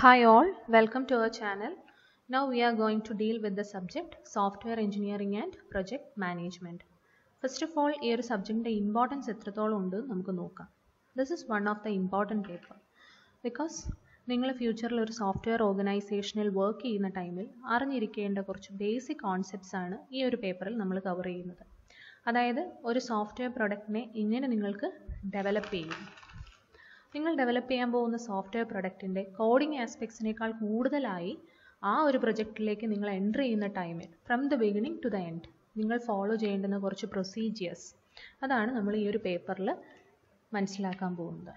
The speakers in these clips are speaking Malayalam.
Hi all, welcome to our channel. Now we are going to deal with the subject Software Engineering and Project Management. First of all, ഈ ഒരു സബ്ജക്റ്റിൻ്റെ ഇമ്പോർട്ടൻസ് എത്രത്തോളം ഉണ്ട് നമുക്ക് നോക്കാം. This is one of the important paper because നിങ്ങൾ ഫ്യൂച്ചറിൽ ഒരു സോഫ്റ്റ്വെയർ ഓർഗനൈസേഷനിൽ വർക്ക് ചെയ്യുന്ന ടൈമിൽ അറിഞ്ഞിരിക്കേണ്ട കുറച്ച് ബേസിക് കോൺസെപ്റ്റ്സ് ആണ് ഈ ഒരു പേപ്പറിൽ നമ്മൾ കവർ ചെയ്യുന്നത്. അതായത് ഒരു സോഫ്റ്റ്വെയർ പ്രൊഡക്റ്റിനെ എങ്ങനെ നിങ്ങൾക്ക് ഡെവലപ്പ് ചെയ്യും. നിങ്ങൾ ഡെവലപ്പ് ചെയ്യാൻ പോകുന്ന സോഫ്റ്റ്വെയർ പ്രൊഡക്റ്റിൻ്റെ കോഡിംഗ് ആസ്പെക്ട്സിനേക്കാൾ കൂടുതലായി ആ ഒരു പ്രൊജക്റ്റിലേക്ക് നിങ്ങൾ എൻ്റർ ചെയ്യുന്ന ടൈമിൽ from the beginning to the end നിങ്ങൾ ഫോളോ ചെയ്യേണ്ടുന്ന കുറച്ച് പ്രൊസീജിയേഴ്സ് അതാണ് നമ്മൾ ഈ ഒരു പേപ്പറിൽ മനസ്സിലാക്കാൻ പോകുന്നത്.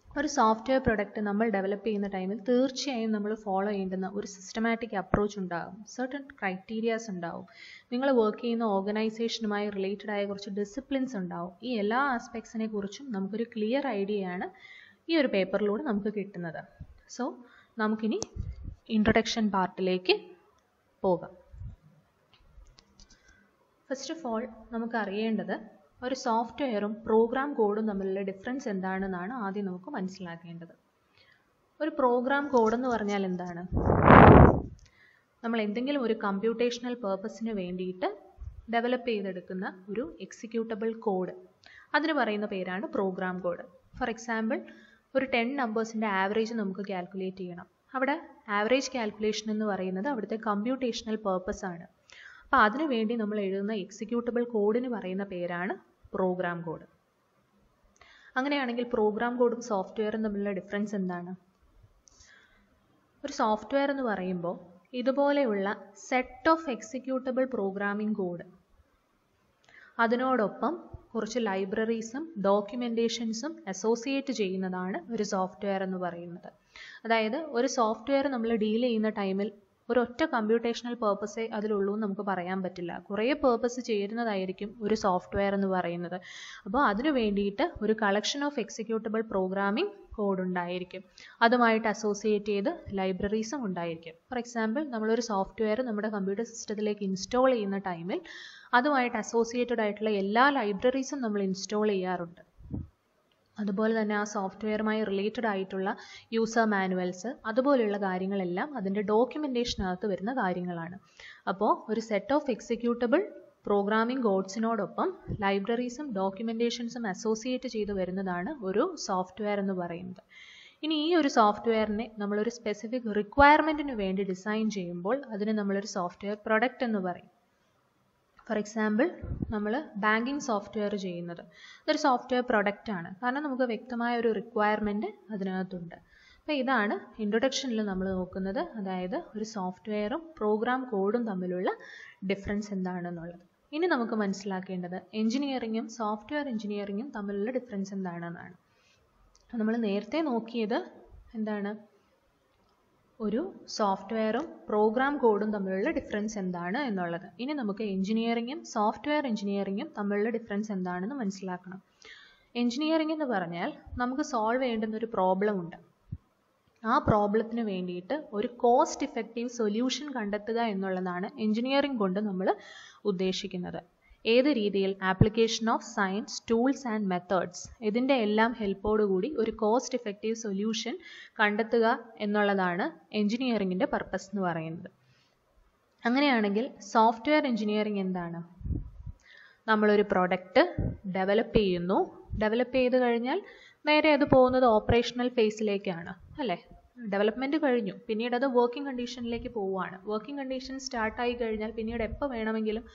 ഒരു സോഫ്റ്റ്വെയർ പ്രൊഡക്റ്റ് നമ്മൾ ഡെവലപ്പ് ചെയ്യുന്ന ടൈമിൽ തീർച്ചയായും നമ്മൾ ഫോളോ ചെയ്യേണ്ടുന്ന ഒരു സിസ്റ്റമാറ്റിക് അപ്രോച്ച് ഉണ്ടാകും, സർട്ടൺ ക്രൈറ്റീരിയാസ് ഉണ്ടാവും, നിങ്ങൾ വർക്ക് ചെയ്യുന്ന ഓർഗനൈസേഷനുമായി റിലേറ്റഡ് ആയ കുറച്ച് ഡിസിപ്ലിൻസ് ഉണ്ടാവും. ഈ എല്ലാ ആസ്പെക്ട്സിനെ കുറിച്ചും നമുക്കൊരു ക്ലിയർ ഐഡിയയാണ് ഈ ഒരു പേപ്പറിലൂടെ നമുക്ക് കിട്ടുന്നത്. സോ നമുക്കിനി ഇൻട്രൊഡക്ഷൻ പാർട്ടിലേക്ക് പോകാം. ഫസ്റ്റ് ഓഫ് ഓൾ നമുക്ക് അറിയേണ്ടത് ഒരു സോഫ്റ്റ്വെയറും പ്രോഗ്രാം കോഡും തമ്മിലുള്ള ഡിഫറൻസ് എന്താണെന്നാണ് ആദ്യം നമുക്ക് മനസ്സിലാക്കേണ്ടത്. ഒരു പ്രോഗ്രാം കോഡ് എന്ന് പറഞ്ഞാൽ എന്താണ്? നമ്മൾ എന്തെങ്കിലും ഒരു കമ്പ്യൂട്ടേഷണൽ പേർപ്പസിന് വേണ്ടിയിട്ട് ഡെവലപ്പ് ചെയ്തെടുക്കുന്ന ഒരു എക്സിക്യൂട്ടബിൾ കോഡ്, അതിന് പറയുന്ന പേരാണ് പ്രോഗ്രാം കോഡ്. ഫോർ എക്സാമ്പിൾ, ഒരു 10 നമ്പേഴ്സിൻ്റെ ആവറേജ് നമുക്ക് കാൽക്കുലേറ്റ് ചെയ്യണം. അവിടെ ആവറേജ് കാൽക്കുലേഷൻ എന്ന് പറയുന്നത് അവിടുത്തെ കമ്പ്യൂട്ടേഷണൽ പേർപ്പസ് ആണ്. അപ്പോൾ അതിനു വേണ്ടി നമ്മൾ എഴുതുന്ന എക്സിക്യൂട്ടബിൾ കോഡിന് പറയുന്ന പേരാണ് പ്രോഗ്രാം കോഡ്. അങ്ങനെയാണെങ്കിൽ പ്രോഗ്രാം കോഡും സോഫ്റ്റ്വെയറും തമ്മിലുള്ള ഡിഫറൻസ് എന്താണ്? ഒരു സോഫ്റ്റ്വെയർ എന്ന് പറയുമ്പോൾ ഇതുപോലെയുള്ള set of executable programming code, അതിനോടൊപ്പം കുറച്ച് ലൈബ്രറീസും ഡോക്യുമെൻറ്റേഷൻസും അസോസിയേറ്റ് ചെയ്യുന്നതാണ് ഒരു സോഫ്റ്റ്വെയർ എന്ന് പറയുന്നത്. അതായത് ഒരു സോഫ്റ്റ്വെയർ നമ്മൾ ഡീൽ ചെയ്യുന്ന ടൈമിൽ ഒരൊറ്റ കമ്പ്യൂട്ടേഷണൽ പേർപ്പസേ അതിലുള്ളൂ എന്ന് നമുക്ക് പറയാൻ പറ്റില്ല. കുറേ പേർപ്പസ് ചേരുന്നതായിരിക്കും ഒരു സോഫ്റ്റ്വെയർ എന്ന് പറയുന്നത്. അപ്പോൾ അതിനു വേണ്ടിയിട്ട് ഒരു collection of executable programming code ഉണ്ടായിരിക്കും, അതുമായിട്ട് അസോസിയേറ്റ് ചെയ്ത് ലൈബ്രറീസും ഉണ്ടായിരിക്കും. ഫോർ എക്സാമ്പിൾ, നമ്മളൊരു സോഫ്റ്റ്വെയർ നമ്മുടെ കമ്പ്യൂട്ടർ സിസ്റ്റത്തിലേക്ക് ഇൻസ്റ്റാൾ ചെയ്യുന്ന ടൈമിൽ അതുമായിട്ട് അസോസിയേറ്റഡ് ആയിട്ടുള്ള എല്ലാ ലൈബ്രറീസും നമ്മൾ ഇൻസ്റ്റാൾ ചെയ്യാറുണ്ട്. അതുപോലെ തന്നെ ആ സോഫ്റ്റ്വെയറുമായി റിലേറ്റഡ് ആയിട്ടുള്ള യൂസർ മാനുവൽസ്, അതുപോലെയുള്ള കാര്യങ്ങളെല്ലാം അതിൻ്റെ ഡോക്യുമെൻറ്റേഷനകത്ത് വരുന്ന കാര്യങ്ങളാണ്. അപ്പോൾ ഒരു സെറ്റ് ഓഫ് എക്സിക്യൂട്ടബിൾ പ്രോഗ്രാമിംഗ് കോഡ്സിനോടൊപ്പം ലൈബ്രറീസും ഡോക്യുമെൻറ്റേഷൻസും അസോസിയേറ്റ് ചെയ്ത് വരുന്നതാണ് ഒരു സോഫ്റ്റ്വെയർ എന്ന് പറയുന്നത്. ഇനി ഈ ഒരു സോഫ്റ്റ്വെയറിനെ നമ്മളൊരു സ്പെസിഫിക് റിക്വയർമെൻറ്റിന് വേണ്ടി ഡിസൈൻ ചെയ്യുമ്പോൾ അതിന് നമ്മളൊരു സോഫ്റ്റ്വെയർ പ്രൊഡക്റ്റ് എന്ന് പറയും. ഫോർ എക്സാമ്പിൾ, നമ്മൾ ബാങ്കിങ് സോഫ്റ്റ്വെയർ ചെയ്യുന്നത് ഇതൊരു സോഫ്റ്റ്വെയർ പ്രൊഡക്റ്റ് ആണ്, കാരണം നമുക്ക് വ്യക്തമായ ഒരു റിക്വയർമെൻറ്റ് അതിനകത്തുണ്ട്. അപ്പോൾ ഇതാണ് ഇൻട്രൊഡക്ഷനിൽ നമ്മൾ നോക്കുന്നത്, അതായത് ഒരു സോഫ്റ്റ്വെയറും പ്രോഗ്രാം കോഡും തമ്മിലുള്ള ഡിഫറൻസ് എന്താണെന്നുള്ളത്. ഇനി നമുക്ക് മനസ്സിലാക്കേണ്ടത് എഞ്ചിനീയറിങ്ങും സോഫ്റ്റ്വെയർ എഞ്ചിനീയറിങ്ങും തമ്മിലുള്ള ഡിഫറൻസ് എന്താണെന്നാണ്. നമ്മൾ നേരത്തെ നോക്കിയത് എന്താണ്? ഒരു സോഫ്റ്റ്വെയറും പ്രോഗ്രാം കോഡും തമ്മിലുള്ള ഡിഫറൻസ് എന്താണ് എന്നുള്ളത്. ഇനി നമുക്ക് എഞ്ചിനീയറിങ്ങും സോഫ്റ്റ്വെയർ എഞ്ചിനീയറിങ്ങും തമ്മിലുള്ള ഡിഫറൻസ് എന്താണെന്ന് മനസ്സിലാക്കണം. എഞ്ചിനീയറിംഗ് എന്ന് പറഞ്ഞാൽ നമുക്ക് സോൾവ് ചെയ്യേണ്ടുന്ന ഒരു പ്രോബ്ലം ഉണ്ട്. ആ പ്രോബ്ലത്തിന് വേണ്ടിയിട്ട് ഒരു കോസ്റ്റ് ഇഫക്റ്റീവ് സൊല്യൂഷൻ കണ്ടെത്തുക എന്നുള്ളതാണ് എഞ്ചിനീയറിംഗ് കൊണ്ട് നമ്മൾ ഉദ്ദേശിക്കുന്നത്. ഏത് രീതിയിൽ? Application of science, tools and methods, ഇതിൻ്റെ എല്ലാം ഹെൽപ്പോടുകൂടി ഒരു കോസ്റ്റ് ഇഫക്റ്റീവ് സൊല്യൂഷൻ കണ്ടെത്തുക എന്നുള്ളതാണ് എഞ്ചിനീയറിംഗിൻ്റെ പർപ്പസ് എന്ന് പറയുന്നത്. അങ്ങനെയാണെങ്കിൽ സോഫ്റ്റ്വെയർ എഞ്ചിനീയറിംഗ് എന്താണ്? നമ്മളൊരു പ്രൊഡക്റ്റ് ഡെവലപ്പ് ചെയ്യുന്നു, ഡെവലപ്പ് ചെയ്ത് കഴിഞ്ഞാൽ നേരെ അത് പോകുന്നത് ഓപ്പറേഷണൽ ഫേസിലേക്കാണ്, അല്ലേ? ഡെവലപ്മെൻറ്റ് കഴിഞ്ഞു, പിന്നീട് അത് വർക്കിംഗ് കണ്ടീഷനിലേക്ക് പോവുകയാണ്. വർക്കിംഗ് കണ്ടീഷൻ സ്റ്റാർട്ടായി കഴിഞ്ഞാൽ പിന്നീട് എപ്പോൾ വേണമെങ്കിലും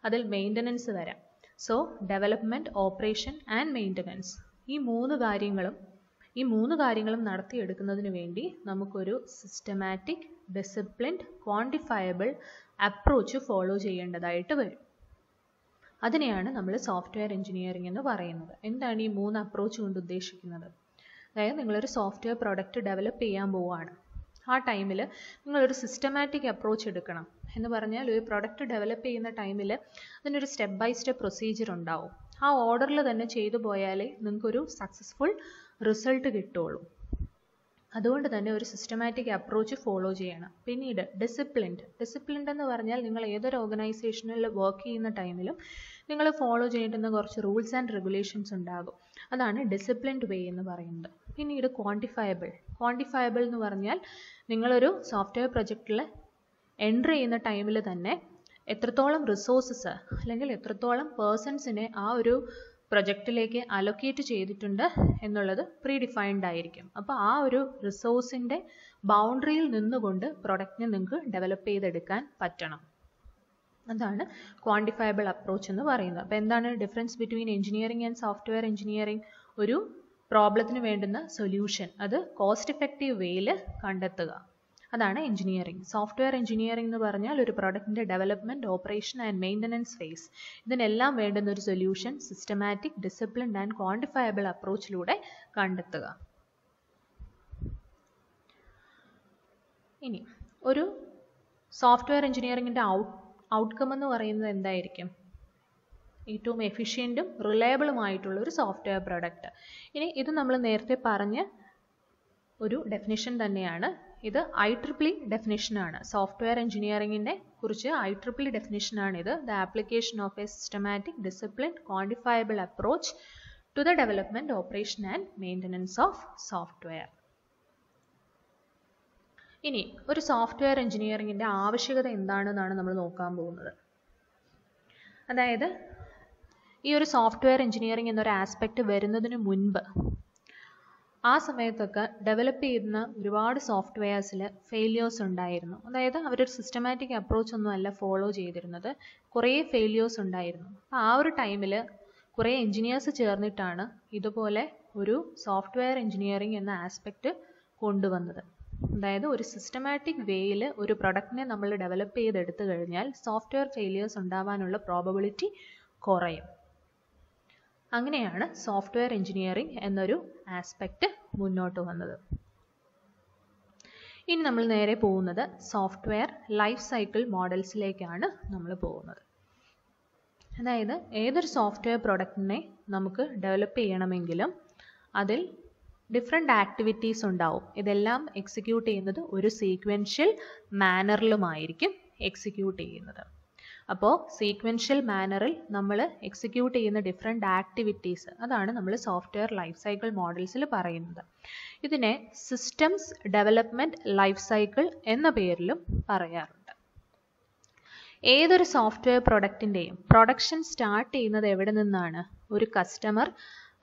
അതിൽ മെയിൻ്റനൻസ് വരാം. So development, operation and maintenance, ഈ മൂന്ന് കാര്യങ്ങളും നടത്തിയെടുക്കുന്നതിന് വേണ്ടി നമുക്കൊരു systematic, disciplined, quantifiable approach follow ചെയ്യേണ്ടതായിട്ട് വരും. അതിനെയാണ് നമ്മൾ സോഫ്റ്റ്വെയർ എഞ്ചിനീയറിംഗ് എന്ന് പറയുന്നത്. എന്താണ് ഈ 3 അപ്രോച്ച് കൊണ്ട് ഉദ്ദേശിക്കുന്നത്? അതായത് നിങ്ങളൊരു സോഫ്റ്റ്വെയർ പ്രോഡക്റ്റ് ഡെവലപ്പ് ചെയ്യാൻ പോവുകയാണ്. ആ ടൈമിൽ നിങ്ങളൊരു സിസ്റ്റമാറ്റിക് അപ്രോച്ച് എടുക്കണം. എന്ന് പറഞ്ഞാൽ ഒരു പ്രൊഡക്റ്റ് ഡെവലപ്പ് ചെയ്യുന്ന ടൈമിൽ അതിനൊരു സ്റ്റെപ്പ് ബൈ സ്റ്റെപ്പ് പ്രൊസീജിയർ ഉണ്ടാവും. ആ ഓർഡറിൽ തന്നെ ചെയ്തു പോയാലേ നിങ്ങൾക്കൊരു സക്സസ്ഫുൾ റിസൾട്ട് കിട്ടുള്ളൂ. അതുകൊണ്ട് തന്നെ ഒരു സിസ്റ്റമാറ്റിക് അപ്രോച്ച് ഫോളോ ചെയ്യണം. പിന്നീട് ഡിസിപ്ലിൻഡ് എന്ന് പറഞ്ഞാൽ നിങ്ങൾ ഏതൊരു ഓർഗനൈസേഷനിൽ വർക്ക് ചെയ്യുന്ന ടൈമിലും നിങ്ങൾ ഫോളോ ചെയ്യേണ്ടുന്ന കുറച്ച് റൂൾസ് ആൻഡ് റെഗുലേഷൻസ് ഉണ്ടാകും. അതാണ് ഡിസിപ്ലിൻഡ് വേ എന്ന് പറയുന്നത്. പിന്നീട് ക്വാണ്ടിഫയബിൾ എന്ന് പറഞ്ഞാൽ നിങ്ങളൊരു സോഫ്റ്റ്വെയർ പ്രൊജക്റ്റിൽ എൻ്റർ ചെയ്യുന്ന ടൈമിൽ തന്നെ എത്രത്തോളം റിസോഴ്സസ് അല്ലെങ്കിൽ എത്രത്തോളം പേഴ്സൺസിനെ ആ ഒരു പ്രൊജക്റ്റിലേക്ക് അലൊക്കേറ്റ് ചെയ്തിട്ടുണ്ട് എന്നുള്ളത് പ്രീ ഡിഫൈൻഡ് ആയിരിക്കും. അപ്പോൾ ആ ഒരു റിസോഴ്സിൻ്റെ ബൗണ്ടറിയിൽ നിന്നുകൊണ്ട് പ്രൊഡക്റ്റിനെ നിങ്ങൾക്ക് ഡെവലപ്പ് ചെയ്തെടുക്കാൻ പറ്റണം. അതാണ് ക്വാണ്ടിഫയബിൾ അപ്രോച്ച് എന്ന് പറയുന്നത്. അപ്പോൾ എന്താണ് difference between engineering and software engineering? ഒരു പ്രോബ്ലത്തിന് വേണ്ടുന്ന സൊല്യൂഷൻ അത് കോസ്റ്റ് എഫക്റ്റീവ് വേയിൽ കണ്ടെത്തുക, അതാണ് എഞ്ചിനീയറിംഗ്. സോഫ്റ്റ്വെയർ എഞ്ചിനീയറിംഗ് എന്ന് പറഞ്ഞാൽ ഒരു പ്രൊഡക്റ്റിൻ്റെ development, operation and maintenance phase, ഇതിനെല്ലാം വേണ്ടുന്ന ഒരു solution systematic, disciplined and quantifiable അപ്രോച്ചിലൂടെ കണ്ടെത്തുക. ഇനി ഒരു സോഫ്റ്റ്വെയർ എഞ്ചിനീയറിംഗിൻ്റെ ഔട്ട്കം എന്ന് പറയുന്നത് എന്തായിരിക്കും? ഏറ്റവും എഫിഷ്യൻറ്റും റിലയബിളുമായിട്ടുള്ള ഒരു സോഫ്റ്റ്വെയർ പ്രൊഡക്റ്റ്. ഇനി ഇത് നമ്മൾ നേരത്തെ പറഞ്ഞ ഒരു ഡെഫിനിഷൻ തന്നെയാണ്. ഇത് IEEE ഡെഫിനിഷനാണ്. സോഫ്റ്റ്വെയർ എഞ്ചിനീയറിംഗിനെ കുറിച്ച് IEEE ഡെഫിനിഷനാണിത്. The application of a systematic, disciplined, quantifiable approach to the development, operation and maintenance of software. ഇനി ഒരു സോഫ്റ്റ്വെയർ എഞ്ചിനീയറിംഗിൻ്റെ ആവശ്യകത എന്താണെന്നാണ് നമ്മൾ നോക്കാൻ പോകുന്നത്. അതായത് ഈ ഒരു സോഫ്റ്റ്വെയർ എഞ്ചിനീയറിംഗ് എന്നൊരു ആസ്പെക്റ്റ് വരുന്നതിന് മുൻപ് ആ സമയത്തൊക്കെ ഡെവലപ്പ് ചെയ്യുന്ന ഒരുപാട് സോഫ്റ്റ്വെയർസിൽ ഫെയിലിയേഴ്സ് ഉണ്ടായിരുന്നു. അതായത് അവരൊരു സിസ്റ്റമാറ്റിക് അപ്രോച്ച് ഒന്നും അല്ല ഫോളോ ചെയ്തിരുന്നത്, കുറേ ഫെയിലിയേഴ്സ് ഉണ്ടായിരുന്നു. അപ്പോൾ ആ ഒരു ടൈമിൽ കുറേ എഞ്ചിനീയേഴ്സ് ചേർന്നിട്ടാണ് ഇതുപോലെ ഒരു സോഫ്റ്റ്വെയർ എഞ്ചിനീയറിംഗ് എന്ന ആസ്പെക്റ്റ് കൊണ്ടുവന്നത്. അതായത് ഒരു സിസ്റ്റമാറ്റിക് വേയിൽ ഒരു പ്രൊഡക്റ്റിനെ നമ്മൾ ഡെവലപ്പ് ചെയ്തെടുത്തു കഴിഞ്ഞാൽ സോഫ്റ്റ്വെയർ ഫെയിലിയേഴ്സ് ഉണ്ടാവാനുള്ള പ്രോബബിലിറ്റി കുറയും. അങ്ങനെയാണ് സോഫ്റ്റ്വെയർ എഞ്ചിനീയറിംഗ് എന്നൊരു ആസ്പെക്റ്റ് മുന്നോട്ട് വന്നത്. ഇനി നമ്മൾ നേരെ പോകുന്നത് സോഫ്റ്റ്വെയർ ലൈഫ് സൈക്കിൾ മോഡൽസിലേക്കാണ് നമ്മൾ പോകുന്നത്. അതായത് ഏതൊരു സോഫ്റ്റ്വെയർ പ്രൊഡക്റ്റിനെ നമുക്ക് ഡെവലപ്പ് ചെയ്യണമെങ്കിലും അതിൽ ഡിഫറെൻ്റ് ആക്ടിവിറ്റീസ് ഉണ്ടാവും. ഇതെല്ലാം എക്സിക്യൂട്ട് ചെയ്യുന്നത് ഒരു സീക്വൻഷ്യൽ മാനറിലുമായിരിക്കും എക്സിക്യൂട്ട് ചെയ്യുന്നത്. അപ്പോൾ സീക്വൻഷ്യൽ മാനറിൽ നമ്മൾ എക്സിക്യൂട്ട് ചെയ്യുന്ന ഡിഫറെൻ്റ് ആക്ടിവിറ്റീസ്, അതാണ് നമ്മൾ സോഫ്റ്റ്വെയർ ലൈഫ് സൈക്കിൾ മോഡൽസിൽ പറയുന്നത്. ഇതിനെ സിസ്റ്റംസ് ഡെവലപ്മെൻറ്റ് ലൈഫ് സൈക്കിൾ എന്ന പേരിലും പറയാറുണ്ട്. ഏതൊരു സോഫ്റ്റ്വെയർ പ്രൊഡക്റ്റിൻ്റെയും പ്രൊഡക്ഷൻ സ്റ്റാർട്ട് ചെയ്യുന്നത് എവിടെ നിന്നാണ്? ഒരു കസ്റ്റമർ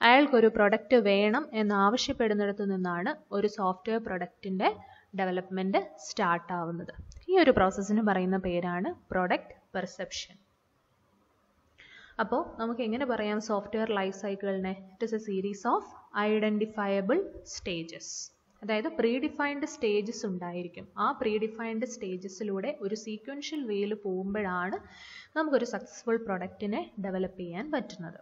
അയാൾക്കൊരു പ്രൊഡക്റ്റ് വേണം എന്നാവശ്യപ്പെടുന്നിടത്തു നിന്നാണ് ഒരു സോഫ്റ്റ്വെയർ പ്രൊഡക്റ്റിൻ്റെ ഡെവലപ്മെൻറ്റ് സ്റ്റാർട്ട് ആവുന്നത്. ഈ ഒരു പ്രോസസ്സിന് പറയുന്ന പേരാണ് പ്രൊഡക്റ്റ് പെർസെപ്ഷൻ. അപ്പോൾ നമുക്ക് എങ്ങനെ പറയാം സോഫ്റ്റ്വെയർ ലൈഫ് സൈക്കിളിനെ? It is A series of identifiable stages. അതായത് പ്രീ ഡിഫൈൻഡ് സ്റ്റേജസ് ഉണ്ടായിരിക്കും. ആ പ്രീ ഡിഫൈൻഡ് സ്റ്റേജസിലൂടെ ഒരു സീക്വൻഷ്യൽ വേയിൽ പോകുമ്പോഴാണ് നമുക്കൊരു സക്സസ്ഫുൾ പ്രൊഡക്റ്റിനെ ഡെവലപ്പ് ചെയ്യാൻ പറ്റുന്നത്.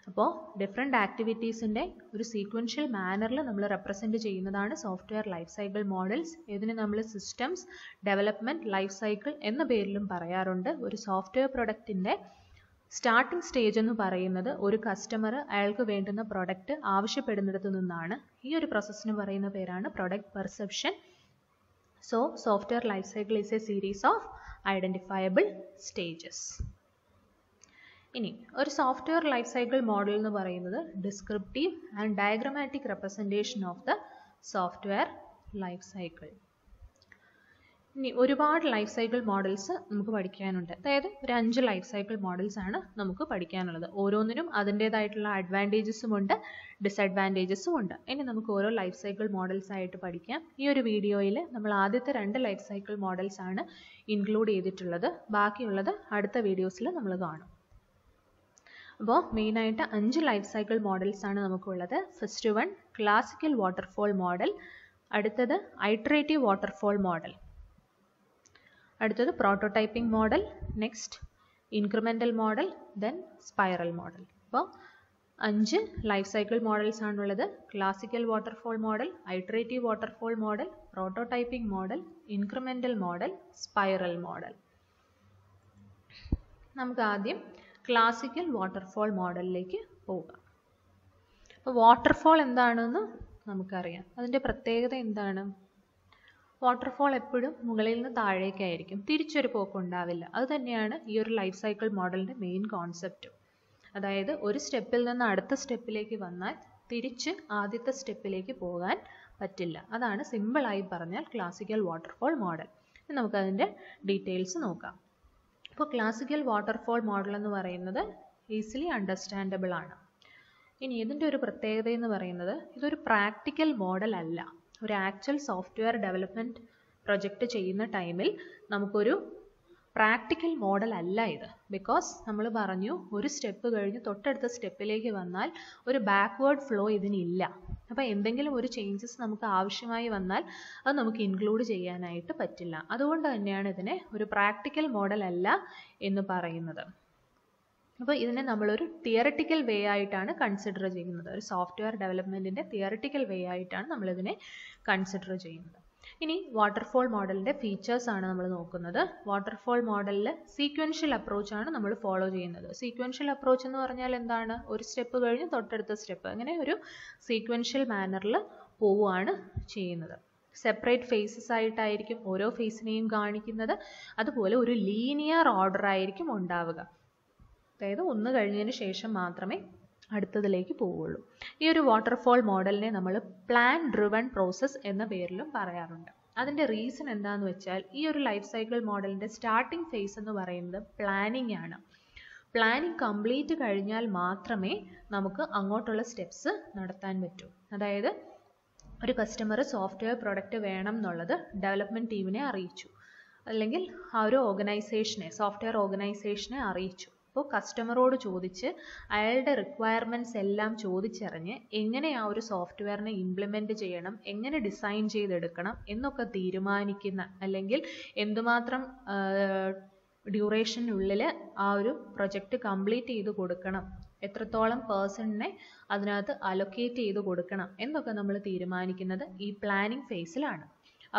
അപ്പോൾ ഡിഫറെൻ്റ് ആക്ടിവിറ്റീസിൻ്റെ ഒരു സീക്വൻഷ്യൽ മാനറിൽ നമ്മൾ റെപ്രസെൻറ്റ് ചെയ്യുന്നതാണ് സോഫ്റ്റ്വെയർ ലൈഫ് സൈക്കിൾ മോഡൽസ്. ഇതിന് നമ്മൾ സിസ്റ്റംസ് ഡെവലപ്മെൻറ്റ് ലൈഫ് സൈക്കിൾ എന്ന പേരിലും പറയാറുണ്ട്. ഒരു സോഫ്റ്റ്വെയർ പ്രൊഡക്റ്റിൻ്റെ സ്റ്റാർട്ടിംഗ് സ്റ്റേജ് എന്ന് പറയുന്നത് ഒരു കസ്റ്റമർ അയാൾക്ക് വേണ്ടുന്ന പ്രൊഡക്റ്റ് ആവശ്യപ്പെടുന്നിടത്തു നിന്നാണ്. ഈ ഒരു പ്രോസസ്സിന് പറയുന്ന പേരാണ് product perception. So software life cycle is A series of identifiable stages. ഇനി ഒരു സോഫ്റ്റ്വെയർ ലൈഫ് സൈക്കിൾ മോഡൽ എന്ന് പറയുന്നത് descriptive and diagrammatic representation of the software life cycle. ഇനി ഒരുപാട് ലൈഫ് സൈക്കിൾ മോഡൽസ് നമുക്ക് പഠിക്കാനുണ്ട്. അതായത് ഒരു 5 ലൈഫ് സൈക്കിൾ മോഡൽസ് ആണ് നമുക്ക് പഠിക്കാനുള്ളത്. ഓരോന്നിനും അതിൻ്റേതായിട്ടുള്ള അഡ്വാൻറ്റേജസും ഉണ്ട്, ഡിസഡ്വാൻറ്റേജസും ഉണ്ട്. ഇനി നമുക്ക് ഓരോ ലൈഫ് സൈക്കിൾ മോഡൽസ് ആയിട്ട് പഠിക്കാം. ഈ ഒരു വീഡിയോയിൽ നമ്മൾ ആദ്യത്തെ 2 ലൈഫ് സൈക്കിൾ മോഡൽസ് ആണ് ഇൻക്ലൂഡ് ചെയ്തിട്ടുള്ളത്. ബാക്കിയുള്ളത് അടുത്ത വീഡിയോസിൽ നമ്മൾ കാണും. അപ്പോൾ മെയിനായിട്ട് 5 ലൈഫ് സൈക്കിൾ മോഡൽസ് ആണ് നമുക്കുള്ളത്. First one classical waterfall model, അടുത്തത് ഐറ്ററേറ്റീവ് വാട്ടർഫോൾ മോഡൽ, അടുത്തത് prototyping model, next incremental model, then spiral model. അപ്പോൾ 5 ലൈഫ് സൈക്കിൾ മോഡൽസ് ആണുള്ളത്. Classical waterfall model, iterative waterfall model, prototyping model, incremental model, spiral model. നമുക്ക് ആദ്യം ക്ലാസിക്കൽ വാട്ടർഫോൾ മോഡലിലേക്ക് പോകാം. അപ്പോൾ വാട്ടർഫോൾ എന്താണെന്ന് നമുക്കറിയാം. അതിൻ്റെ പ്രത്യേകത എന്താണ്? വാട്ടർഫോൾ എപ്പോഴും മുകളിൽ നിന്ന് താഴേക്കായിരിക്കും, തിരിച്ചൊരു പോക്ക് ഉണ്ടാവില്ല. അത് തന്നെയാണ് ഈ ഒരു ലൈഫ് സൈക്കിൾ മോഡലിൻ്റെ മെയിൻ കോൺസെപ്റ്റ്. അതായത് ഒരു സ്റ്റെപ്പിൽ നിന്ന് അടുത്ത സ്റ്റെപ്പിലേക്ക് വന്നാൽ തിരിച്ച് ആദ്യത്തെ സ്റ്റെപ്പിലേക്ക് പോകാൻ പറ്റില്ല. അതാണ് സിമ്പിളായി പറഞ്ഞാൽ ക്ലാസിക്കൽ വാട്ടർഫോൾ മോഡൽ. നമുക്കതിൻ്റെ ഡീറ്റെയിൽസ് നോക്കാം. അപ്പോൾ ക്ലാസിക്കൽ വാട്ടർഫോൾ മോഡൽ എന്ന് പറയുന്നത് ഈസിലി അണ്ടർസ്റ്റാൻഡബിൾ ആണ്. ഇനി ഇതിൻ്റെ ഒരു പ്രത്യേകത എന്ന് പറയുന്നത് ഇതൊരു പ്രാക്ടിക്കൽ മോഡൽ അല്ല. ഒരു ആക്ച്വൽ സോഫ്റ്റ്വെയർ ഡെവലപ്മെൻറ്റ് പ്രൊജക്റ്റ് ചെയ്യുന്ന ടൈമിൽ നമുക്കൊരു പ്രാക്ടിക്കൽ മോഡൽ അല്ല ഇത്. ബിക്കോസ് നമ്മൾ പറഞ്ഞു ഒരു സ്റ്റെപ്പ് കഴിഞ്ഞ് തൊട്ടടുത്ത സ്റ്റെപ്പിലേക്ക് വന്നാൽ ഒരു ബാക്ക്വേർഡ് ഫ്ലോ ഇതിനില്ല. അപ്പോൾ എന്തെങ്കിലും ഒരു ചേഞ്ചസ് നമുക്ക് ആവശ്യമായി വന്നാൽ അത് നമുക്ക് ഇൻക്ലൂഡ് ചെയ്യാനായിട്ട് പറ്റില്ല. അതുകൊണ്ട് തന്നെയാണ് ഇതിനെ ഒരു പ്രാക്ടിക്കൽ മോഡൽ അല്ല എന്ന് പറയുന്നത്. അപ്പോൾ ഇതിനെ നമ്മളൊരു തിയററ്റിക്കൽ വേ ആയിട്ടാണ് കൺസിഡർ ചെയ്യുന്നത്. ഒരു സോഫ്റ്റ്വെയർ ഡെവലപ്മെൻറ്റിൻ്റെ തിയററ്റിക്കൽ വേ ആയിട്ടാണ് നമ്മളിതിനെ കൺസിഡർ ചെയ്യുന്നത്. ഇനി വാട്ടർഫോൾ മോഡലിൻ്റെ ഫീച്ചേഴ്സാണ് നമ്മൾ നോക്കുന്നത്. വാട്ടർഫോൾ മോഡലിൽ സീക്വൻഷ്യൽ അപ്രോച്ചാണ് നമ്മൾ ഫോളോ ചെയ്യുന്നത്. സീക്വൻഷ്യൽ അപ്രോച്ച് എന്ന് പറഞ്ഞാൽ എന്താണ്? ഒരു സ്റ്റെപ്പ് കഴിഞ്ഞ് തൊട്ടടുത്ത സ്റ്റെപ്പ്, അങ്ങനെ ഒരു സീക്വൻഷ്യൽ മാനറിൽ പോവുകയാണ് ചെയ്യുന്നത്. സെപ്പറേറ്റ് ഫേസസ് ആയിട്ടായിരിക്കും ഓരോ ഫേസിനെയും കാണിക്കുന്നത്. അതുപോലെ ഒരു ലീനിയർ ഓർഡർ ആയിരിക്കും ഉണ്ടാവുക. അതായത് ഒന്ന് കഴിഞ്ഞതിന് ശേഷം മാത്രമേ അടുത്തതിലേക്ക് പോവുള്ളൂ. ഈ ഒരു വാട്ടർഫോൾ മോഡലിനെ നമ്മൾ പ്ലാൻ ഡ്രിവൺ പ്രോസസ്സ് എന്ന പേരിലും പറയാറുണ്ട്. അതിൻ്റെ റീസൺ എന്താണെന്ന് വെച്ചാൽ ഈ ഒരു ലൈഫ് സൈക്കിൾ മോഡലിൻ്റെ സ്റ്റാർട്ടിംഗ് ഫേസ് എന്ന് പറയുന്നത് പ്ലാനിങ് ആണ്. പ്ലാനിങ് കംപ്ലീറ്റ് കഴിഞ്ഞാൽ മാത്രമേ നമുക്ക് അങ്ങോട്ടുള്ള സ്റ്റെപ്സ് നടത്താൻ പറ്റൂ. അതായത് ഒരു കസ്റ്റമർ സോഫ്റ്റ്വെയർ പ്രൊഡക്റ്റ് വേണം എന്നുള്ളത് ഡെവലപ്മെൻറ്റ് ടീമിനെ അറിയിച്ചു, അല്ലെങ്കിൽ ആ ഒരു ഓർഗനൈസേഷനെ, സോഫ്റ്റ്വെയർ ഓർഗനൈസേഷനെ അറിയിച്ചു. അപ്പോൾ കസ്റ്റമറോട് ചോദിച്ച് അയാളുടെ റിക്വയർമെൻറ്റ്സ് എല്ലാം ചോദിച്ചറിഞ്ഞ് എങ്ങനെ ആ ഒരു സോഫ്റ്റ്വെയറിനെ ഇംപ്ലിമെൻറ്റ് ചെയ്യണം, എങ്ങനെ ഡിസൈൻ ചെയ്തെടുക്കണം എന്നൊക്കെ തീരുമാനിക്കുന്ന, അല്ലെങ്കിൽ എന്തുമാത്രം ഡ്യൂറേഷനുള്ളിൽ ആ ഒരു പ്രൊജക്റ്റ് കംപ്ലീറ്റ് ചെയ്ത് കൊടുക്കണം, എത്രത്തോളം പേഴ്സണിനെ അതിനകത്ത് അലൊക്കേറ്റ് ചെയ്ത് കൊടുക്കണം എന്നൊക്കെ നമ്മൾ തീരുമാനിക്കുന്നത് ഈ പ്ലാനിങ് ഫേസിലാണ്.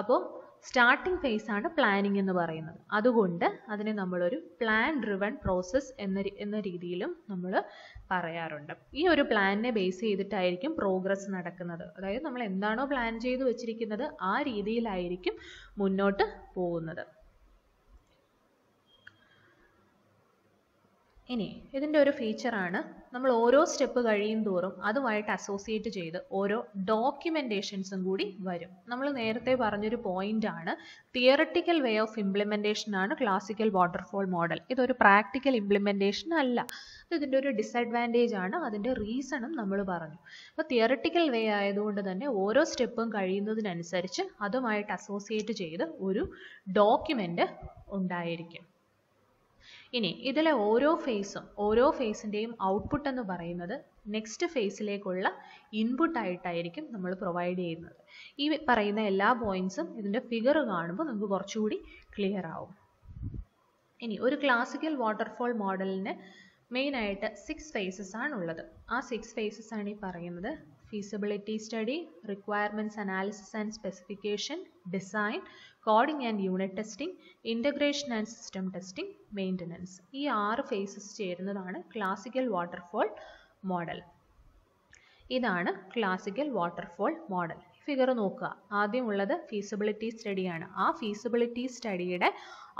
അപ്പോൾ സ്റ്റാർട്ടിംഗ് ഫേസ് ആണ് പ്ലാനിങ് എന്ന് പറയുന്നത്. അതുകൊണ്ട് അതിനെ നമ്മളൊരു പ്ലാൻ ഡ്രിവൺ പ്രോസസ്സ് എന്ന രീതിയിലും നമ്മൾ പറയാറുണ്ട്. ഈ ഒരു പ്ലാനിനെ ബേസ് ചെയ്തിട്ടായിരിക്കും പ്രോഗ്രസ് നടക്കുന്നത്. അതായത് നമ്മൾ എന്താണോ പ്ലാൻ ചെയ്ത് വെച്ചിരിക്കുന്നത് ആ രീതിയിലായിരിക്കും മുന്നോട്ട് പോകുന്നത്. ഇനി ഇതിൻ്റെ ഒരു ഫീച്ചറാണ് നമ്മൾ ഓരോ സ്റ്റെപ്പ് കഴിയും തോറും അതുമായിട്ട് അസോസിയേറ്റ് ചെയ്ത് ഓരോ ഡോക്യുമെൻറ്റേഷൻസും കൂടി വരും. നമ്മൾ നേരത്തെ പറഞ്ഞൊരു പോയിൻ്റാണ്, തിയററ്റിക്കൽ വേ ഓഫ് ഇംപ്ലിമെൻറ്റേഷൻ ആണ് ക്ലാസിക്കൽ വാട്ടർഫോൾ മോഡൽ. ഇതൊരു പ്രാക്ടിക്കൽ ഇംപ്ലിമെൻറ്റേഷൻ അല്ല. ഇതിൻ്റെ ഒരു ഡിസഡ്വാൻറ്റേജ് ആണ്. അതിൻ്റെ റീസണും നമ്മൾ പറഞ്ഞു. അപ്പോൾ തിയററ്റിക്കൽ വേ ആയതുകൊണ്ട് തന്നെ ഓരോ സ്റ്റെപ്പും കഴിയുന്നതിനനുസരിച്ച് അതുമായിട്ട് അസോസിയേറ്റ് ചെയ്ത് ഒരു ഡോക്യുമെൻ്റ് ഉണ്ടായിരിക്കും. ഇനി ഇതിലെ ഓരോ ഫേസിൻ്റെയും ഔട്ട്പുട്ട് എന്ന് പറയുന്നത് നെക്സ്റ്റ് ഫേസിലേക്കുള്ള ഇൻപുട്ട് ആയിട്ടായിരിക്കും നമ്മൾ പ്രൊവൈഡ് ചെയ്യുന്നത്. ഈ പറയുന്ന എല്ലാ പോയിന്റ്സും ഇതിൻ്റെ ഫിഗർ കാണുമ്പോൾ നമുക്ക് കുറച്ചുകൂടി ക്ലിയർ ആവും. ഇനി ഒരു ക്ലാസിക്കൽ വാട്ടർഫോൾ മോഡലിന് മെയിനായിട്ട് 6 ഫേസസ് ആണുള്ളത്. ആ 6 ഫേസസ് ആണ് ഈ പറയുന്നത്: feasibility study, requirements analysis and specification, design, coding and unit testing, integration and system testing, maintenance. ഈ 6 phases ചേരുന്നതാണ് ക്ലാസിക്കൽ വാട്ടർഫോൾ മോഡൽ. ഇതാണ് ക്ലാസിക്കൽ വാട്ടർഫോൾ മോഡൽ. ഫിഗർ നോക്കുക. ആദ്യം ഉള്ളത് ഫീസിബിലിറ്റി സ്റ്റഡിയാണ്. ആ ഫീസിബിലിറ്റി സ്റ്റഡിയുടെ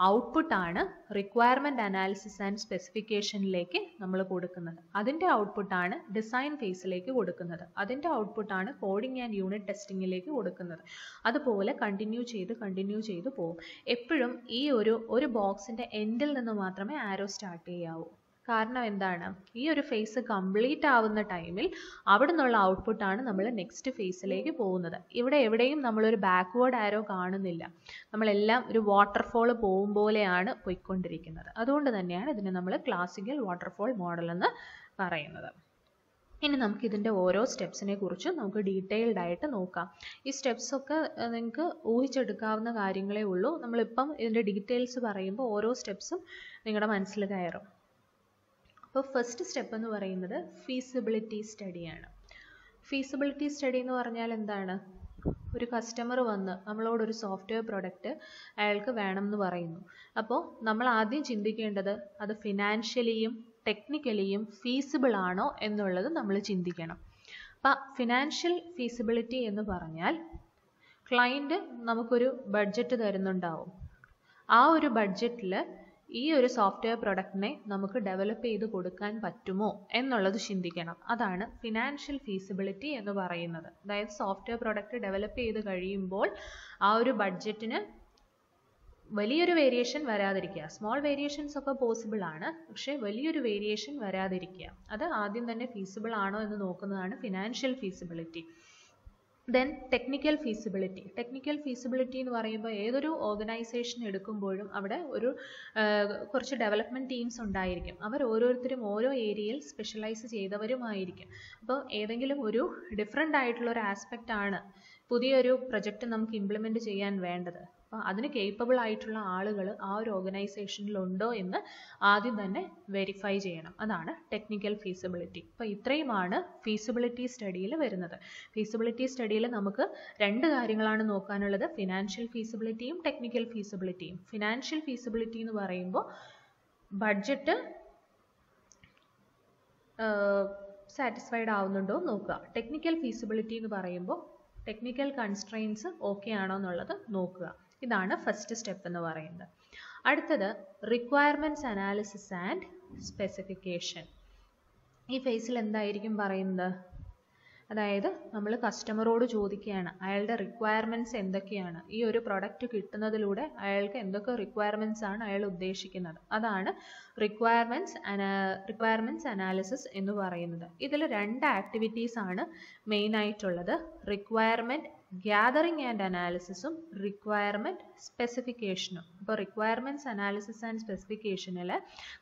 ഔട്ട്പുട്ടാണ് റിക്വയർമെൻറ്റ് അനാലിസിസ് ആൻഡ് സ്പെസിഫിക്കേഷനിലേക്ക് നമ്മൾ കൊടുക്കുന്നത്. അതിൻ്റെ ഔട്ട്പുട്ടാണ് ഡിസൈൻ ഫേസിലേക്ക് കൊടുക്കുന്നത്. അതിൻ്റെ ഔട്ട്പുട്ടാണ് കോഡിംഗ് ആൻഡ് യൂണിറ്റ് ടെസ്റ്റിങ്ങിലേക്ക് കൊടുക്കുന്നത്. അതുപോലെ കണ്ടിന്യൂ ചെയ്ത് പോകും. എപ്പോഴും ഈ ഒരു ബോക്സിൻ്റെ എൻഡിൽ നിന്ന് മാത്രമേ ആരോ സ്റ്റാർട്ട് ചെയ്യാവൂ. കാരണം എന്താണ്? ഈ ഒരു ഫേസ് കംപ്ലീറ്റ് ആവുന്ന ടൈമിൽ അവിടെ നിന്നുള്ള ഔട്ട്പുട്ടാണ് നമ്മൾ നെക്സ്റ്റ് ഫേസിലേക്ക് പോകുന്നത്. ഇവിടെ എവിടെയും നമ്മളൊരു ബാക്ക്വേർഡ് ആരോ കാണുന്നില്ല. നമ്മളെല്ലാം ഒരു വാട്ടർഫോൾ പോകും പോലെയാണ് പോയിക്കൊണ്ടിരിക്കുന്നത്. അതുകൊണ്ട് തന്നെയാണ് ഇതിനെ നമ്മൾ ക്ലാസിക്കൽ വാട്ടർഫോൾ മോഡൽ എന്ന് പറയുന്നത്. ഇനി നമുക്ക് ഇതിൻ്റെ ഓരോ സ്റ്റെപ്സിനെ കുറിച്ച് നമുക്ക് ഡീറ്റെയിൽഡ് ആയിട്ട് നോക്കാം. ഈ സ്റ്റെപ്സൊക്കെ നിങ്ങൾക്ക് ഊഹിച്ചെടുക്കാവുന്ന കാര്യങ്ങളേ ഉള്ളൂ. നമ്മളിപ്പം ഇതിൻ്റെ ഡീറ്റെയിൽസ് പറയുമ്പോൾ ഓരോ സ്റ്റെപ്സും നിങ്ങളുടെ മനസ്സിൽ കയറും. അപ്പോൾ ഫസ്റ്റ് സ്റ്റെപ്പ് എന്ന് പറയുന്നത് ഫീസിബിലിറ്റി സ്റ്റഡിയാണ്. ഫീസിബിലിറ്റി സ്റ്റഡി എന്ന് പറഞ്ഞാൽ എന്താണ്? ഒരു കസ്റ്റമർ വന്ന് നമ്മളോടൊരു സോഫ്റ്റ്വെയർ പ്രൊഡക്റ്റ് അയാൾക്ക് വേണം എന്ന് പറയുന്നു. അപ്പോൾ നമ്മൾ ആദ്യം ചിന്തിക്കേണ്ടത് അത് ഫിനാൻഷ്യലിയും ടെക്നിക്കലിയും ഫീസിബിൾ ആണോ എന്നുള്ളത് നമ്മൾ ചിന്തിക്കണം. അപ്പം ഫിനാൻഷ്യൽ ഫീസിബിലിറ്റി എന്ന് പറഞ്ഞാൽ ക്ലയൻറ്റ് നമുക്കൊരു ബഡ്ജറ്റ് തരുന്നുണ്ടാവും. ആ ഒരു ബഡ്ജറ്റിൽ ഈ ഒരു സോഫ്റ്റ്വെയർ പ്രൊഡക്റ്റിനെ നമുക്ക് ഡെവലപ്പ് ചെയ്ത് കൊടുക്കാൻ പറ്റുമോ എന്നുള്ളത് ചിന്തിക്കണം. അതാണ് ഫിനാൻഷ്യൽ ഫീസിബിലിറ്റി എന്ന് പറയുന്നത്. അതായത് സോഫ്റ്റ്വെയർ പ്രൊഡക്റ്റ് ഡെവലപ്പ് ചെയ്ത് കഴിയുമ്പോൾ ആ ഒരു ബഡ്ജറ്റിന് വലിയൊരു വേരിയേഷൻ വരാതിരിക്കുക. സ്മോൾ വേരിയേഷൻസ് ഒക്കെ പോസിബിൾ ആണ്, പക്ഷേ വലിയൊരു വേരിയേഷൻ വരാതിരിക്കുക. അത് ആദ്യം തന്നെ ഫീസിബിൾ ആണോ എന്ന് നോക്കുന്നതാണ് financial feasibility. Then technical feasibility. Technical feasibility എന്ന് പറയുമ്പോൾ ഏതൊരു ഓർഗനൈസേഷൻ എടുക്കുമ്പോഴും അവിടെ കുറച്ച് ഡെവലപ്മെൻറ്റ് ടീംസ് ഉണ്ടായിരിക്കും. അവർ ഓരോരുത്തരും ഓരോ ഏരിയയിൽ സ്പെഷ്യലൈസ് ചെയ്തവരുമായിരിക്കും. അപ്പോൾ ഏതെങ്കിലും ഒരു ഡിഫറെൻ്റ് ആയിട്ടുള്ള ഒരു ആസ്പെക്റ്റ് ആണ് പുതിയൊരു പ്രൊജക്റ്റ് നമുക്ക് ഇംപ്ലിമെൻറ്റ് ചെയ്യാൻ വേണ്ടത്. അപ്പോൾ അതിന് കേപ്പബിൾ ആയിട്ടുള്ള ആളുകൾ ആ ഒരു ഓർഗനൈസേഷനിലുണ്ടോ എന്ന് ആദ്യം തന്നെ വെരിഫൈ ചെയ്യണം. അതാണ് ടെക്നിക്കൽ ഫീസിബിലിറ്റി. അപ്പോൾ ഇത്രയുമാണ് ഫീസിബിലിറ്റി സ്റ്റഡിയിൽ വരുന്നത്. ഫീസിബിലിറ്റി സ്റ്റഡിയിൽ നമുക്ക് രണ്ട് കാര്യങ്ങളാണ് നോക്കാനുള്ളത്, ഫിനാൻഷ്യൽ ഫീസിബിലിറ്റിയും ടെക്നിക്കൽ ഫീസിബിലിറ്റിയും. ഫിനാൻഷ്യൽ ഫീസിബിലിറ്റി എന്ന് പറയുമ്പോൾ ബഡ്ജറ്റ് സാറ്റിസ്ഫൈഡ് ആവുന്നുണ്ടോ നോക്കുക. ടെക്നിക്കൽ ഫീസിബിലിറ്റി എന്ന് പറയുമ്പോൾ ടെക്നിക്കൽ കൺസ്ട്രെയിൻസ് ഓക്കെ ആണോ എന്നുള്ളത് നോക്കുക. ഇതാണ് ഫസ്റ്റ് സ്റ്റെപ്പ് എന്ന് പറയുന്നത്. അടുത്തത് റിക്വയർമെൻറ്റ്സ് അനാലിസിസ് ആൻഡ് സ്പെസിഫിക്കേഷൻ. ഈ ഫേസിൽ എന്തായിരിക്കും പറയുന്നത്? അതായത് നമ്മൾ കസ്റ്റമറോട് ചോദിക്കുകയാണ് അയാളുടെ റിക്വയർമെൻറ്റ്സ് എന്തൊക്കെയാണ്, ഈ ഒരു പ്രൊഡക്റ്റ് കിട്ടുന്നതിലൂടെ അയാൾക്ക് എന്തൊക്കെ റിക്വയർമെൻറ്റ്സ് ആണ് അയാൾ ഉദ്ദേശിക്കുന്നത്. അതാണ് റിക്വയർമെൻറ്റ്സ് അനാലിസിസ് എന്ന് പറയുന്നത്. ഇതിൽ രണ്ട് ആക്ടിവിറ്റീസ് ആണ് മെയിൻ ആയിട്ടുള്ളത്, റിക്വയർമെൻറ്റ് ഗ്യാതറിംഗ് ആൻഡ് അനാലിസിസും റിക്വയർമെൻറ്റ് സ്പെസിഫിക്കേഷനും. അപ്പോൾ റിക്വയർമെൻറ്റ്സ് അനാലിസിസ് ആൻഡ് സ്പെസിഫിക്കേഷനിൽ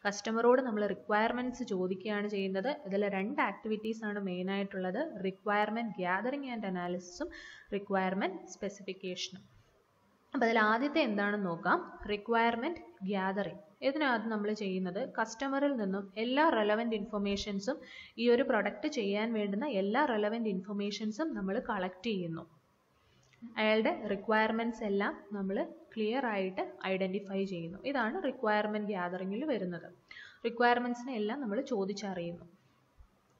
കസ്റ്റമറോട് നമ്മൾ റിക്വയർമെൻറ്റ്സ് ചോദിക്കുകയാണ് ചെയ്യുന്നത്. ഇതിൽ രണ്ട് ആക്ടിവിറ്റീസ് ആണ് മെയിൻ ആയിട്ടുള്ളത്, റിക്വയർമെൻറ്റ് ഗ്യാതറിംഗ് ആൻഡ് അനാലിസിസും റിക്വയർമെൻറ്റ് സ്പെസിഫിക്കേഷനും. അപ്പോൾ അതിൽ ആദ്യത്തെ എന്താണെന്ന് നോക്കാം, റിക്വയർമെൻറ്റ് ഗ്യാതറിംഗ്. ഇതിനകത്ത് നമ്മൾ ചെയ്യുന്നത് കസ്റ്റമറിൽ നിന്നും എല്ലാ റെലവൻറ്റ് ഇൻഫർമേഷൻസും, ഈ ഒരു പ്രൊഡക്റ്റ് ചെയ്യാൻ വേണ്ടുന്ന എല്ലാ റെലവൻറ്റ് ഇൻഫർമേഷൻസും നമ്മൾ കളക്ട് ചെയ്യുന്നു. അയാളുടെ റിക്വയർമെൻറ്റ്സ് എല്ലാം നമ്മൾ ക്ലിയർ ആയിട്ട് ഐഡൻറ്റിഫൈ ചെയ്യുന്നു. ഇതാണ് റിക്വയർമെൻറ്റ് ഗ്യാതറിങ്ങിൽ വരുന്നത്. റിക്വയർമെൻറ്റ്സിനെ എല്ലാം നമ്മൾ ചോദിച്ചറിയുന്നു.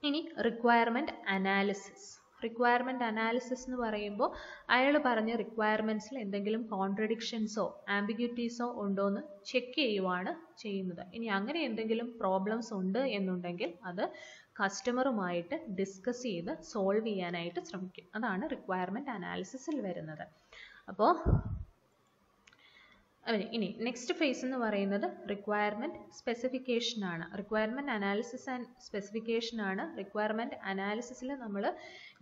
ഇനി റിക്വയർമെൻറ്റ് അനാലിസിസ്. റിക്വയർമെൻറ്റ് അനാലിസിസ് എന്ന് പറയുമ്പോൾ അയാൾ പറഞ്ഞ റിക്വയർമെൻറ്റ്സിൽ എന്തെങ്കിലും കോൺട്രഡിക്ഷൻസോ ആംബിഗ്യൂറ്റീസോ ഉണ്ടോ എന്ന് ചെക്ക് ചെയ്യുവാണ് ചെയ്യുന്നത്. ഇനി അങ്ങനെ എന്തെങ്കിലും പ്രോബ്ലംസ് ഉണ്ട് എന്നുണ്ടെങ്കിൽ അത് കസ്റ്റമറുമായിട്ട് ഡിസ്കസ് ചെയ്ത് സോൾവ് ചെയ്യാനായിട്ട് ശ്രമിക്കും. അതാണ് റിക്വയർമെൻറ്റ് അനാലിസിസിൽ വരുന്നത്. അപ്പോൾ ഇനി നെക്സ്റ്റ് ഫേസ് എന്ന് പറയുന്നത് റിക്വയർമെൻറ്റ് സ്പെസിഫിക്കേഷൻ ആണ്. റിക്വയർമെൻറ്റ് അനാലിസിസ് ആൻഡ് സ്പെസിഫിക്കേഷൻ ആണ്. റിക്വയർമെൻറ്റ് അനാലിസിസിൽ നമ്മൾ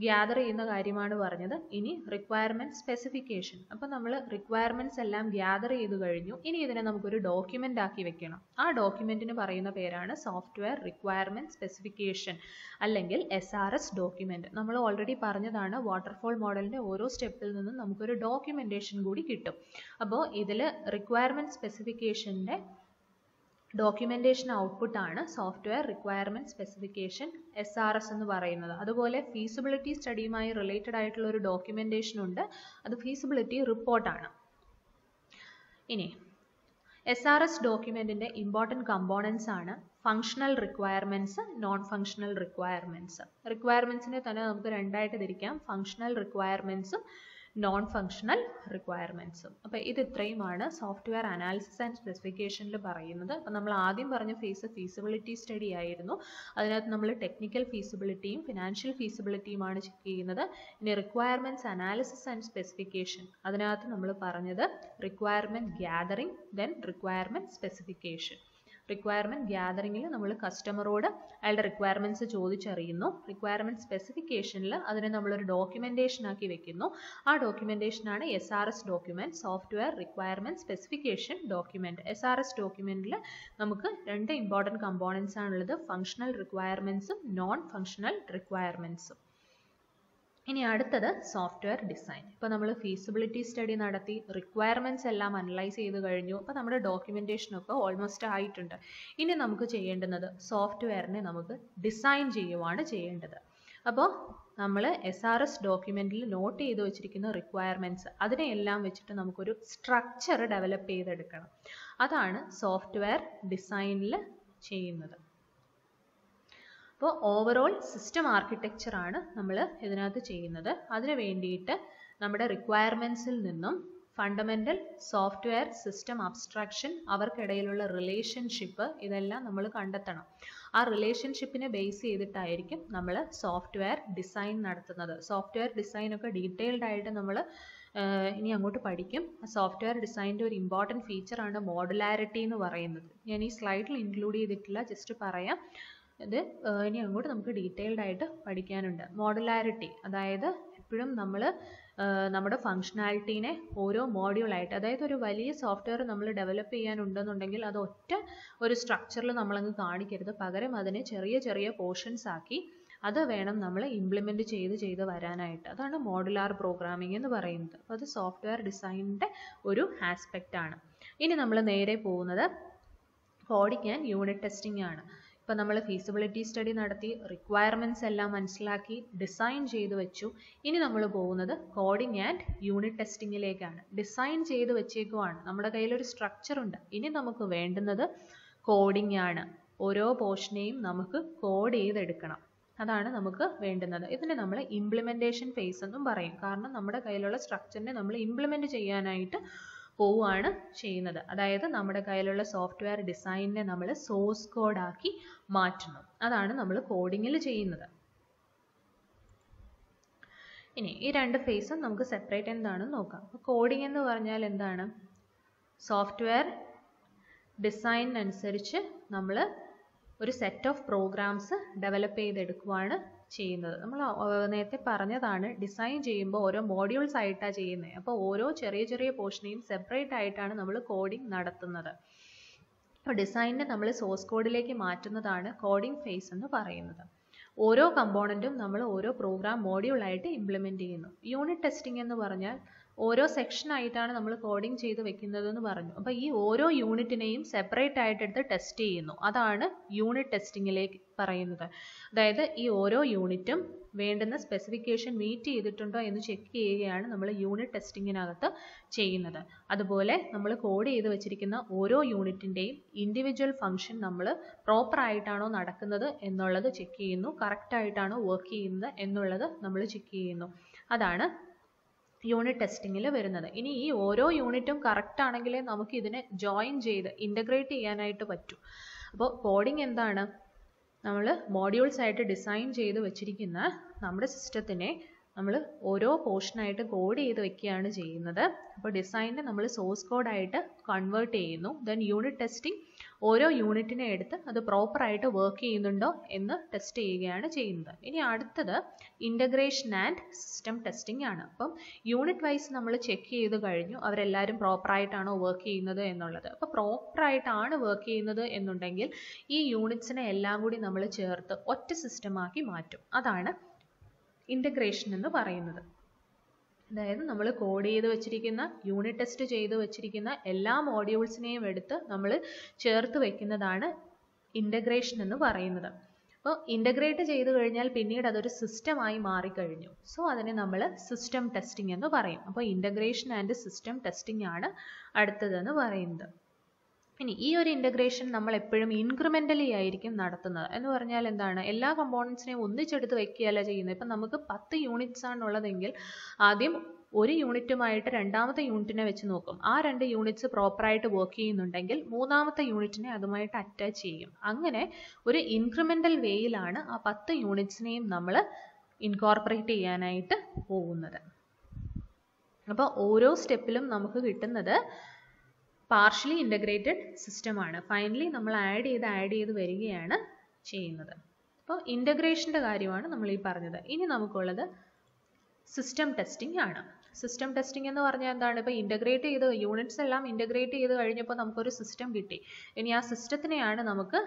ഗ്യാദർ ചെയ്യുന്ന കാര്യമാണ് പറഞ്ഞത്. ഇനി റിക്വയർമെൻറ്റ് സ്പെസിഫിക്കേഷൻ. അപ്പോൾ നമ്മൾ റിക്വയർമെൻറ്റ്സ് എല്ലാം ഗ്യാദർ ചെയ്ത് കഴിഞ്ഞു. ഇനി ഇതിനെ നമുക്കൊരു ഡോക്യുമെൻ്റ് ആക്കി വെക്കണം. ആ ഡോക്യുമെൻറ്റിന് പറയുന്ന പേരാണ് സോഫ്റ്റ്വെയർ റിക്വയർമെൻറ്റ് സ്പെസിഫിക്കേഷൻ അല്ലെങ്കിൽ SRS ഡോക്യുമെൻറ്റ്. നമ്മൾ ഓൾറെഡി പറഞ്ഞതാണ് വാട്ടർഫോൾ മോഡലിൻ്റെ ഓരോ സ്റ്റെപ്പിൽ നിന്നും നമുക്കൊരു ഡോക്യുമെൻറ്റേഷൻ കൂടി കിട്ടും. അപ്പോൾ ഇതിൽ റിക്വയർമെൻറ്റ് സ്പെസിഫിക്കേഷൻ്റെ ഡോക്യുമെൻറ്റേഷൻ ഔട്ട്പുട്ട് ആണ് സോഫ്റ്റ്വെയർ റിക്വയർമെൻറ്റ് സ്പെസിഫിക്കേഷൻ SRS എന്ന് പറയുന്നത്. അതുപോലെ ഫീസിബിലിറ്റി സ്റ്റഡിയുമായി റിലേറ്റഡ് ആയിട്ടുള്ള ഒരു ഡോക്യുമെൻറ്റേഷൻ ഉണ്ട്, അത് ഫീസിബിലിറ്റി റിപ്പോർട്ടാണ്. ഇനി SRS ഡോക്യുമെൻറ്റിൻ്റെ ഇമ്പോർട്ടൻറ്റ് കമ്പോണൻസ് ആണ് functional requirements, non functional requirements. റിക്വയർമെൻറ്റ്സിനെ തന്നെ നമുക്ക് രണ്ടായിട്ട് തിരിക്കാം, ഫങ്ഷണൽ റിക്വയർമെൻറ്റ്സും നോൺ ഫങ്ഷണൽ റിക്വയർമെൻറ്റ്സും. അപ്പോൾ ഇത് ഇത്രയുമാണ് സോഫ്റ്റ്വെയർ അനാലിസിസ് ആൻഡ് സ്പെസിഫിക്കേഷനിൽ പറയുന്നത്. അപ്പോൾ നമ്മൾ ആദ്യം പറഞ്ഞ ഫേസ് ഫീസിബിലിറ്റി സ്റ്റഡി ആയിരുന്നു. അതിനകത്ത് നമ്മൾ ടെക്നിക്കൽ ഫീസിബിലിറ്റിയും ഫിനാൻഷ്യൽ ഫീസിബിലിറ്റിയുമാണ് ചെക്ക് ചെയ്യുന്നത്. ഇനി റിക്വയർമെൻറ്റ്സ് അനാലിസിസ് ആൻഡ് സ്പെസിഫിക്കേഷൻ, അതിനകത്ത് നമ്മൾ പറഞ്ഞത് requirement gathering then requirement specification. Requirement ഗ്യാദറിങ്ങിൽ നമ്മൾ കസ്റ്റമറോട് അയാളുടെ റിക്വയർമെൻറ്റ്സ് ചോദിച്ചറിയുന്നു. റിക്വയർമെൻറ്റ് സ്പെസിഫിക്കേഷനിൽ അതിനെ നമ്മളൊരു ഡോക്യുമെൻറ്റേഷൻ ആക്കി വെക്കുന്നു. ആ ഡോക്യുമെൻറ്റേഷനാണ് SRS document, software requirement specification document. SRS ഡോക്യുമെൻറ്റിൽ നമുക്ക് രണ്ട് ഇമ്പോർട്ടൻറ്റ് കമ്പോണൻസ് ആണുള്ളത്, ഫങ്ഷണൽ റിക്വയർമെൻറ്റ്സും നോൺ ഫങ്ഷണൽ റിക്വയർമെൻറ്റ്സും. ഇനി അടുത്തത് സോഫ്റ്റ്വെയർ ഡിസൈൻ. ഇപ്പോൾ നമ്മൾ ഫീസിബിലിറ്റി സ്റ്റഡി നടത്തി റിക്വയർമെൻറ്റ്സ് എല്ലാം അനലൈസ് ചെയ്ത് കഴിഞ്ഞു. അപ്പോൾ നമ്മുടെ ഡോക്യുമെൻറ്റേഷനൊക്കെ ഓൾമോസ്റ്റ് ആയിട്ടുണ്ട്. ഇനി നമുക്ക് ചെയ്യേണ്ടുന്നത് സോഫ്റ്റ്വെയറിനെ നമുക്ക് ഡിസൈൻ ചെയ്യുവാണ് ചെയ്യേണ്ടത്. അപ്പോൾ നമ്മൾ SRS ഡോക്യുമെൻറ്റിൽ നോട്ട് ചെയ്ത് വെച്ചിരിക്കുന്ന റിക്വയർമെൻറ്റ്സ് അതിനെയെല്ലാം വെച്ചിട്ട് നമുക്കൊരു സ്ട്രക്ചർ ഡെവലപ്പ് ചെയ്തെടുക്കണം. അതാണ് സോഫ്റ്റ്വെയർ ഡിസൈനിൽ ചെയ്യുന്നത്. അപ്പോൾ ഓവറോൾ സിസ്റ്റം ആർക്കിടെക്ചർ ആണ് നമ്മൾ ഇതിനകത്ത് ചെയ്യുന്നത്. അതിന് വേണ്ടിയിട്ട് നമ്മുടെ റിക്വയർമെൻറ്റ്സിൽ നിന്നും ഫണ്ടമെൻ്റൽ സോഫ്റ്റ്വെയർ സിസ്റ്റം അബ്സ്ട്രാക്ഷൻ, അവർക്കിടയിലുള്ള റിലേഷൻഷിപ്പ്, ഇതെല്ലാം നമ്മൾ കണ്ടെത്തണം. ആ റിലേഷൻഷിപ്പിനെ ബേസ് ചെയ്തിട്ടായിരിക്കും നമ്മൾ സോഫ്റ്റ്വെയർ ഡിസൈൻ നടത്തുന്നത്. സോഫ്റ്റ്വെയർ ഡിസൈനൊക്കെ ഡീറ്റെയിൽഡ് ആയിട്ട് നമ്മൾ ഇനി അങ്ങോട്ട് പഠിക്കും. സോഫ്റ്റ്വെയർ ഡിസൈനിൻ്റെ ഒരു ഇമ്പോർട്ടൻറ്റ് ഫീച്ചറാണ് മോഡുലാരിറ്റി എന്ന് പറയുന്നത്. ഞാൻ ഈ സ്ലൈഡിൽ ഇൻക്ലൂഡ് ചെയ്തിട്ടില്ല, ജസ്റ്റ് പറയാം. ഇത് ഇനി അങ്ങോട്ട് നമുക്ക് ഡീറ്റെയിൽഡ് ആയിട്ട് പഠിക്കാനുണ്ട്. മോഡുലാരിറ്റി അതായത് എപ്പോഴും നമ്മൾ നമ്മുടെ ഫങ്ഷണാലിറ്റീനെ ഓരോ മോഡ്യൂളായിട്ട്, അതായത് ഒരു വലിയ സോഫ്റ്റ്വെയർ നമ്മൾ ഡെവലപ്പ് ചെയ്യാനുണ്ടെന്നുണ്ടെങ്കിൽ അത് ഒറ്റ ഒരു സ്ട്രക്ചറിൽ നമ്മളങ്ങ് കാണിക്കരുത്. പകരം അതിനെ ചെറിയ ചെറിയ പോർഷൻസ് ആക്കി അത് വേണം നമ്മൾ ഇംപ്ലിമെൻറ്റ് ചെയ്ത് വരാനായിട്ട്. അതാണ് മോഡുലാർ പ്രോഗ്രാമിംഗ് എന്ന് പറയുന്നത്. അപ്പോൾ അത് സോഫ്റ്റ്വെയർ ഡിസൈനിൻ്റെ ഒരു ആസ്പെക്റ്റ് ആണ്. ഇനി നമ്മൾ നേരെ പോകുന്നത് കോഡിംഗ് ആൻഡ് യൂണിറ്റ് ടെസ്റ്റിംഗ് ആണ്. ഇപ്പോൾ നമ്മൾ ഫീസിബിലിറ്റി സ്റ്റഡി നടത്തി, റിക്വയർമെൻറ്റ്സ് എല്ലാം മനസ്സിലാക്കി, ഡിസൈൻ ചെയ്ത് വെച്ചു. ഇനി നമ്മൾ പോകുന്നത് കോഡിംഗ് ആൻഡ് യൂണിറ്റ് ടെസ്റ്റിങ്ങിലേക്കാണ്. ഡിസൈൻ ചെയ്ത് വെച്ചേക്കുവാണ്, നമ്മുടെ കയ്യിലൊരു സ്ട്രക്ചർ ഉണ്ട്. ഇനി നമുക്ക് വേണ്ടുന്നത് കോഡിംഗ് ആണ്. ഓരോ പോർഷനെയും നമുക്ക് കോഡ് ചെയ്തെടുക്കണം. അതാണ് നമുക്ക് വേണ്ടുന്നത്. ഇതിനെ നമ്മൾ ഇംപ്ലിമെൻറ്റേഷൻ ഫേസ് എന്നും പറയും. കാരണം നമ്മുടെ കയ്യിലുള്ള സ്ട്രക്ചറിനെ നമ്മൾ ഇംപ്ലിമെൻറ്റ് ചെയ്യാനായിട്ട് പോവുകയാണ് ചെയ്യുന്നത്. അതായത് നമ്മുടെ കയ്യിലുള്ള സോഫ്റ്റ്വെയർ ഡിസൈനിനെ നമ്മൾ സോഴ്സ് കോഡാക്കി മാറ്റുന്നു. അതാണ് നമ്മൾ കോഡിങ്ങിൽ ചെയ്യുന്നത്. ഇനി ഈ രണ്ട് ഫേസും നമുക്ക് സെപ്പറേറ്റ് എന്താണെന്ന് നോക്കാം. അപ്പോൾ കോഡിംഗ് എന്ന് പറഞ്ഞാൽ എന്താണ്? സോഫ്റ്റ്വെയർ ഡിസൈനിനനുസരിച്ച് നമ്മൾ ഒരു സെറ്റ് ഓഫ് പ്രോഗ്രാംസ് ഡെവലപ്പ് ചെയ്തെടുക്കുകയാണ് ചെയ്യുന്നത്. നമ്മൾ നേരത്തെ പറഞ്ഞതാണ്, ഡിസൈൻ ചെയ്യുമ്പോൾ ഓരോ മോഡ്യൂൾസ് ആയിട്ടാണ് ചെയ്യുന്നത്. അപ്പോൾ ഓരോ ചെറിയ ചെറിയ പോർഷനെയും സെപ്പറേറ്റ് ആയിട്ടാണ് നമ്മൾ കോഡിംഗ് നടത്തുന്നത്. അപ്പോൾ ഡിസൈനിനെ നമ്മൾ സോഴ്സ് കോഡിലേക്ക് മാറ്റുന്നതാണ് കോഡിംഗ് ഫേസ് എന്ന് പറയുന്നത്. ഓരോ കമ്പോണൻറ്റും നമ്മൾ ഓരോ പ്രോഗ്രാം മോഡ്യൂളായിട്ട് ഇംപ്ലിമെൻറ്റ് ചെയ്യുന്നു. യൂണിറ്റ് ടെസ്റ്റിംഗ് എന്ന് പറഞ്ഞാൽ ഓരോ സെക്ഷനായിട്ടാണ് നമ്മൾ കോഡിംഗ് ചെയ്ത് വെക്കുന്നതെന്ന് പറഞ്ഞു. അപ്പോൾ ഈ ഓരോ യൂണിറ്റിനെയും സെപ്പറേറ്റ് ആയിട്ടെടുത്ത് ടെസ്റ്റ് ചെയ്യുന്നു. അതാണ് യൂണിറ്റ് ടെസ്റ്റിങ്ങിലേക്ക് പറയുന്നത്. അതായത് ഈ ഓരോ യൂണിറ്റും വേണ്ടുന്ന സ്പെസിഫിക്കേഷൻ മീറ്റ് ചെയ്തിട്ടുണ്ടോ എന്ന് ചെക്ക് ചെയ്യുകയാണ് നമ്മൾ യൂണിറ്റ് ടെസ്റ്റിങ്ങിനകത്ത് ചെയ്യുന്നത്. അതുപോലെ നമ്മൾ കോഡ് ചെയ്ത് വെച്ചിരിക്കുന്ന ഓരോ യൂണിറ്റിൻ്റെയും ഇൻഡിവിജ്വൽ ഫംഗ്ഷൻ നമ്മൾ പ്രോപ്പർ ആയിട്ടാണോ നടക്കുന്നത് എന്നുള്ളത് ചെക്ക് ചെയ്യുന്നു. കറക്റ്റ് ആയിട്ടാണോ വർക്ക് ചെയ്യുന്നത് എന്നുള്ളത് നമ്മൾ ചെക്ക് ചെയ്യുന്നു. അതാണ് യൂണിറ്റ് ടെസ്റ്റിങ്ങിൽ വരുന്നത്. ഇനി ഈ ഓരോ യൂണിറ്റും കറക്റ്റ് ആണെങ്കിലേ നമുക്ക് ഇതിനെ ജോയിൻ ചെയ്ത് ഇൻ്റഗ്രേറ്റ് ചെയ്യാനായിട്ട് പറ്റൂ. അപ്പോൾ കോഡിംഗ് എന്താണ്? നമ്മൾ മോഡ്യൂൾസ് ആയിട്ട് ഡിസൈൻ ചെയ്ത് വെച്ചിരിക്കുന്ന നമ്മുടെ സിസ്റ്റത്തിനെ നമ്മൾ ഓരോ പോർഷനായിട്ട് കോഡ് ചെയ്ത് വെക്കുകയാണ് ചെയ്യുന്നത്. അപ്പോൾ ഡിസൈനിനെ നമ്മൾ സോഴ്സ് കോഡായിട്ട് കൺവേർട്ട് ചെയ്യുന്നു. ദെൻ യൂണിറ്റ് ടെസ്റ്റിംഗ് ഓരോ യൂണിറ്റിനെ എടുത്ത് അത് പ്രോപ്പറായിട്ട് വർക്ക് ചെയ്യുന്നുണ്ടോ എന്ന് ടെസ്റ്റ് ചെയ്യുകയാണ് ചെയ്യുന്നത്. ഇനി അടുത്തത് ഇൻ്റഗ്രേഷൻ ആൻഡ് സിസ്റ്റം ടെസ്റ്റിംഗ് ആണ്. അപ്പം യൂണിറ്റ് വൈസ് നമ്മൾ ചെക്ക് ചെയ്ത് കഴിഞ്ഞു അവരെല്ലാവരും പ്രോപ്പറായിട്ടാണോ വർക്ക് ചെയ്യുന്നത് എന്നുള്ളത്. അപ്പോൾ പ്രോപ്പറായിട്ടാണ് വർക്ക് ചെയ്യുന്നത് എന്നുണ്ടെങ്കിൽ ഈ യൂണിറ്റ്സിനെ എല്ലാം കൂടി നമ്മൾ ചേർത്ത് ഒറ്റ സിസ്റ്റമാക്കി മാറ്റും. അതാണ് ഇൻ്റഗ്രേഷൻ എന്ന് പറയുന്നത്. അതായത് നമ്മൾ കോഡ് ചെയ്ത് വെച്ചിരിക്കുന്ന, യൂണിറ്റ് ടെസ്റ്റ് ചെയ്ത് വെച്ചിരിക്കുന്ന എല്ലാ മോഡ്യൂൾസിനെയും എടുത്ത് നമ്മൾ ചേർത്ത് വെക്കുന്നതാണ് ഇൻ്റഗ്രേഷൻ എന്ന് പറയുന്നത്. അപ്പോൾ ഇൻ്റഗ്രേറ്റ് ചെയ്ത് കഴിഞ്ഞാൽ പിന്നീട് അതൊരു സിസ്റ്റമായി മാറിക്കഴിഞ്ഞു. സോ അതിനെ നമ്മൾ സിസ്റ്റം ടെസ്റ്റിംഗ് എന്ന് പറയും. അപ്പോൾ ഇൻ്റഗ്രേഷൻ ആൻഡ് സിസ്റ്റം ടെസ്റ്റിംഗ് ആണ് അടുത്തതെന്ന് പറയുന്നത്. ഇനി ഈ ഒരു ഇൻ്റഗ്രേഷൻ നമ്മൾ എപ്പോഴും ഇൻക്രിമെൻ്റലി ആയിരിക്കും നടത്തുന്നത്. എന്ന് പറഞ്ഞാൽ എന്താണ്? എല്ലാ കമ്പോണൻസിനെയും ഒന്നിച്ചെടുത്ത് വെക്കുകയല്ല ചെയ്യുന്നത്. ഇപ്പം നമുക്ക് 10 യൂണിറ്റ്സ് ആണുള്ളതെങ്കിൽ ആദ്യം ഒരു യൂണിറ്റുമായിട്ട് രണ്ടാമത്തെ യൂണിറ്റിനെ വെച്ച് നോക്കും. ആ 2 യൂണിറ്റ്സ് പ്രോപ്പറായിട്ട് വർക്ക് ചെയ്യുന്നുണ്ടെങ്കിൽ മൂന്നാമത്തെ യൂണിറ്റിനെ അതുമായിട്ട് അറ്റാച്ച് ചെയ്യും. അങ്ങനെ ഒരു ഇൻക്രിമെൻ്റൽ വേയിലാണ് ആ 10 യൂണിറ്റ്സിനെയും നമ്മൾ ഇൻകോർപ്പറേറ്റ് ചെയ്യാനായിട്ട് പോകുന്നത്. അപ്പോൾ ഓരോ സ്റ്റെപ്പിലും നമുക്ക് കിട്ടുന്നത് പാർഷ്യലി ഇൻ്റഗ്രേറ്റഡ് സിസ്റ്റമാണ്. ഫൈനലി നമ്മൾ ആഡ് ചെയ്ത് വരികയാണ് ചെയ്യുന്നത്. അപ്പോൾ ഇൻ്റഗ്രേഷൻ്റെ കാര്യമാണ് നമ്മൾ ഈ പറഞ്ഞത്. ഇനി നമുക്കുള്ളത് സിസ്റ്റം ടെസ്റ്റിംഗ് ആണ്. സിസ്റ്റം ടെസ്റ്റിംഗ് എന്ന് പറഞ്ഞാൽ എന്താണ്? ഇപ്പോൾ ഇൻ്റഗ്രേറ്റ് ചെയ്ത് യൂണിറ്റ്സ് എല്ലാം ഇൻ്റഗ്രേറ്റ് ചെയ്ത് കഴിഞ്ഞപ്പോൾ നമുക്കൊരു സിസ്റ്റം കിട്ടി. ഇനി ആ സിസ്റ്റത്തിനെയാണ് നമുക്ക്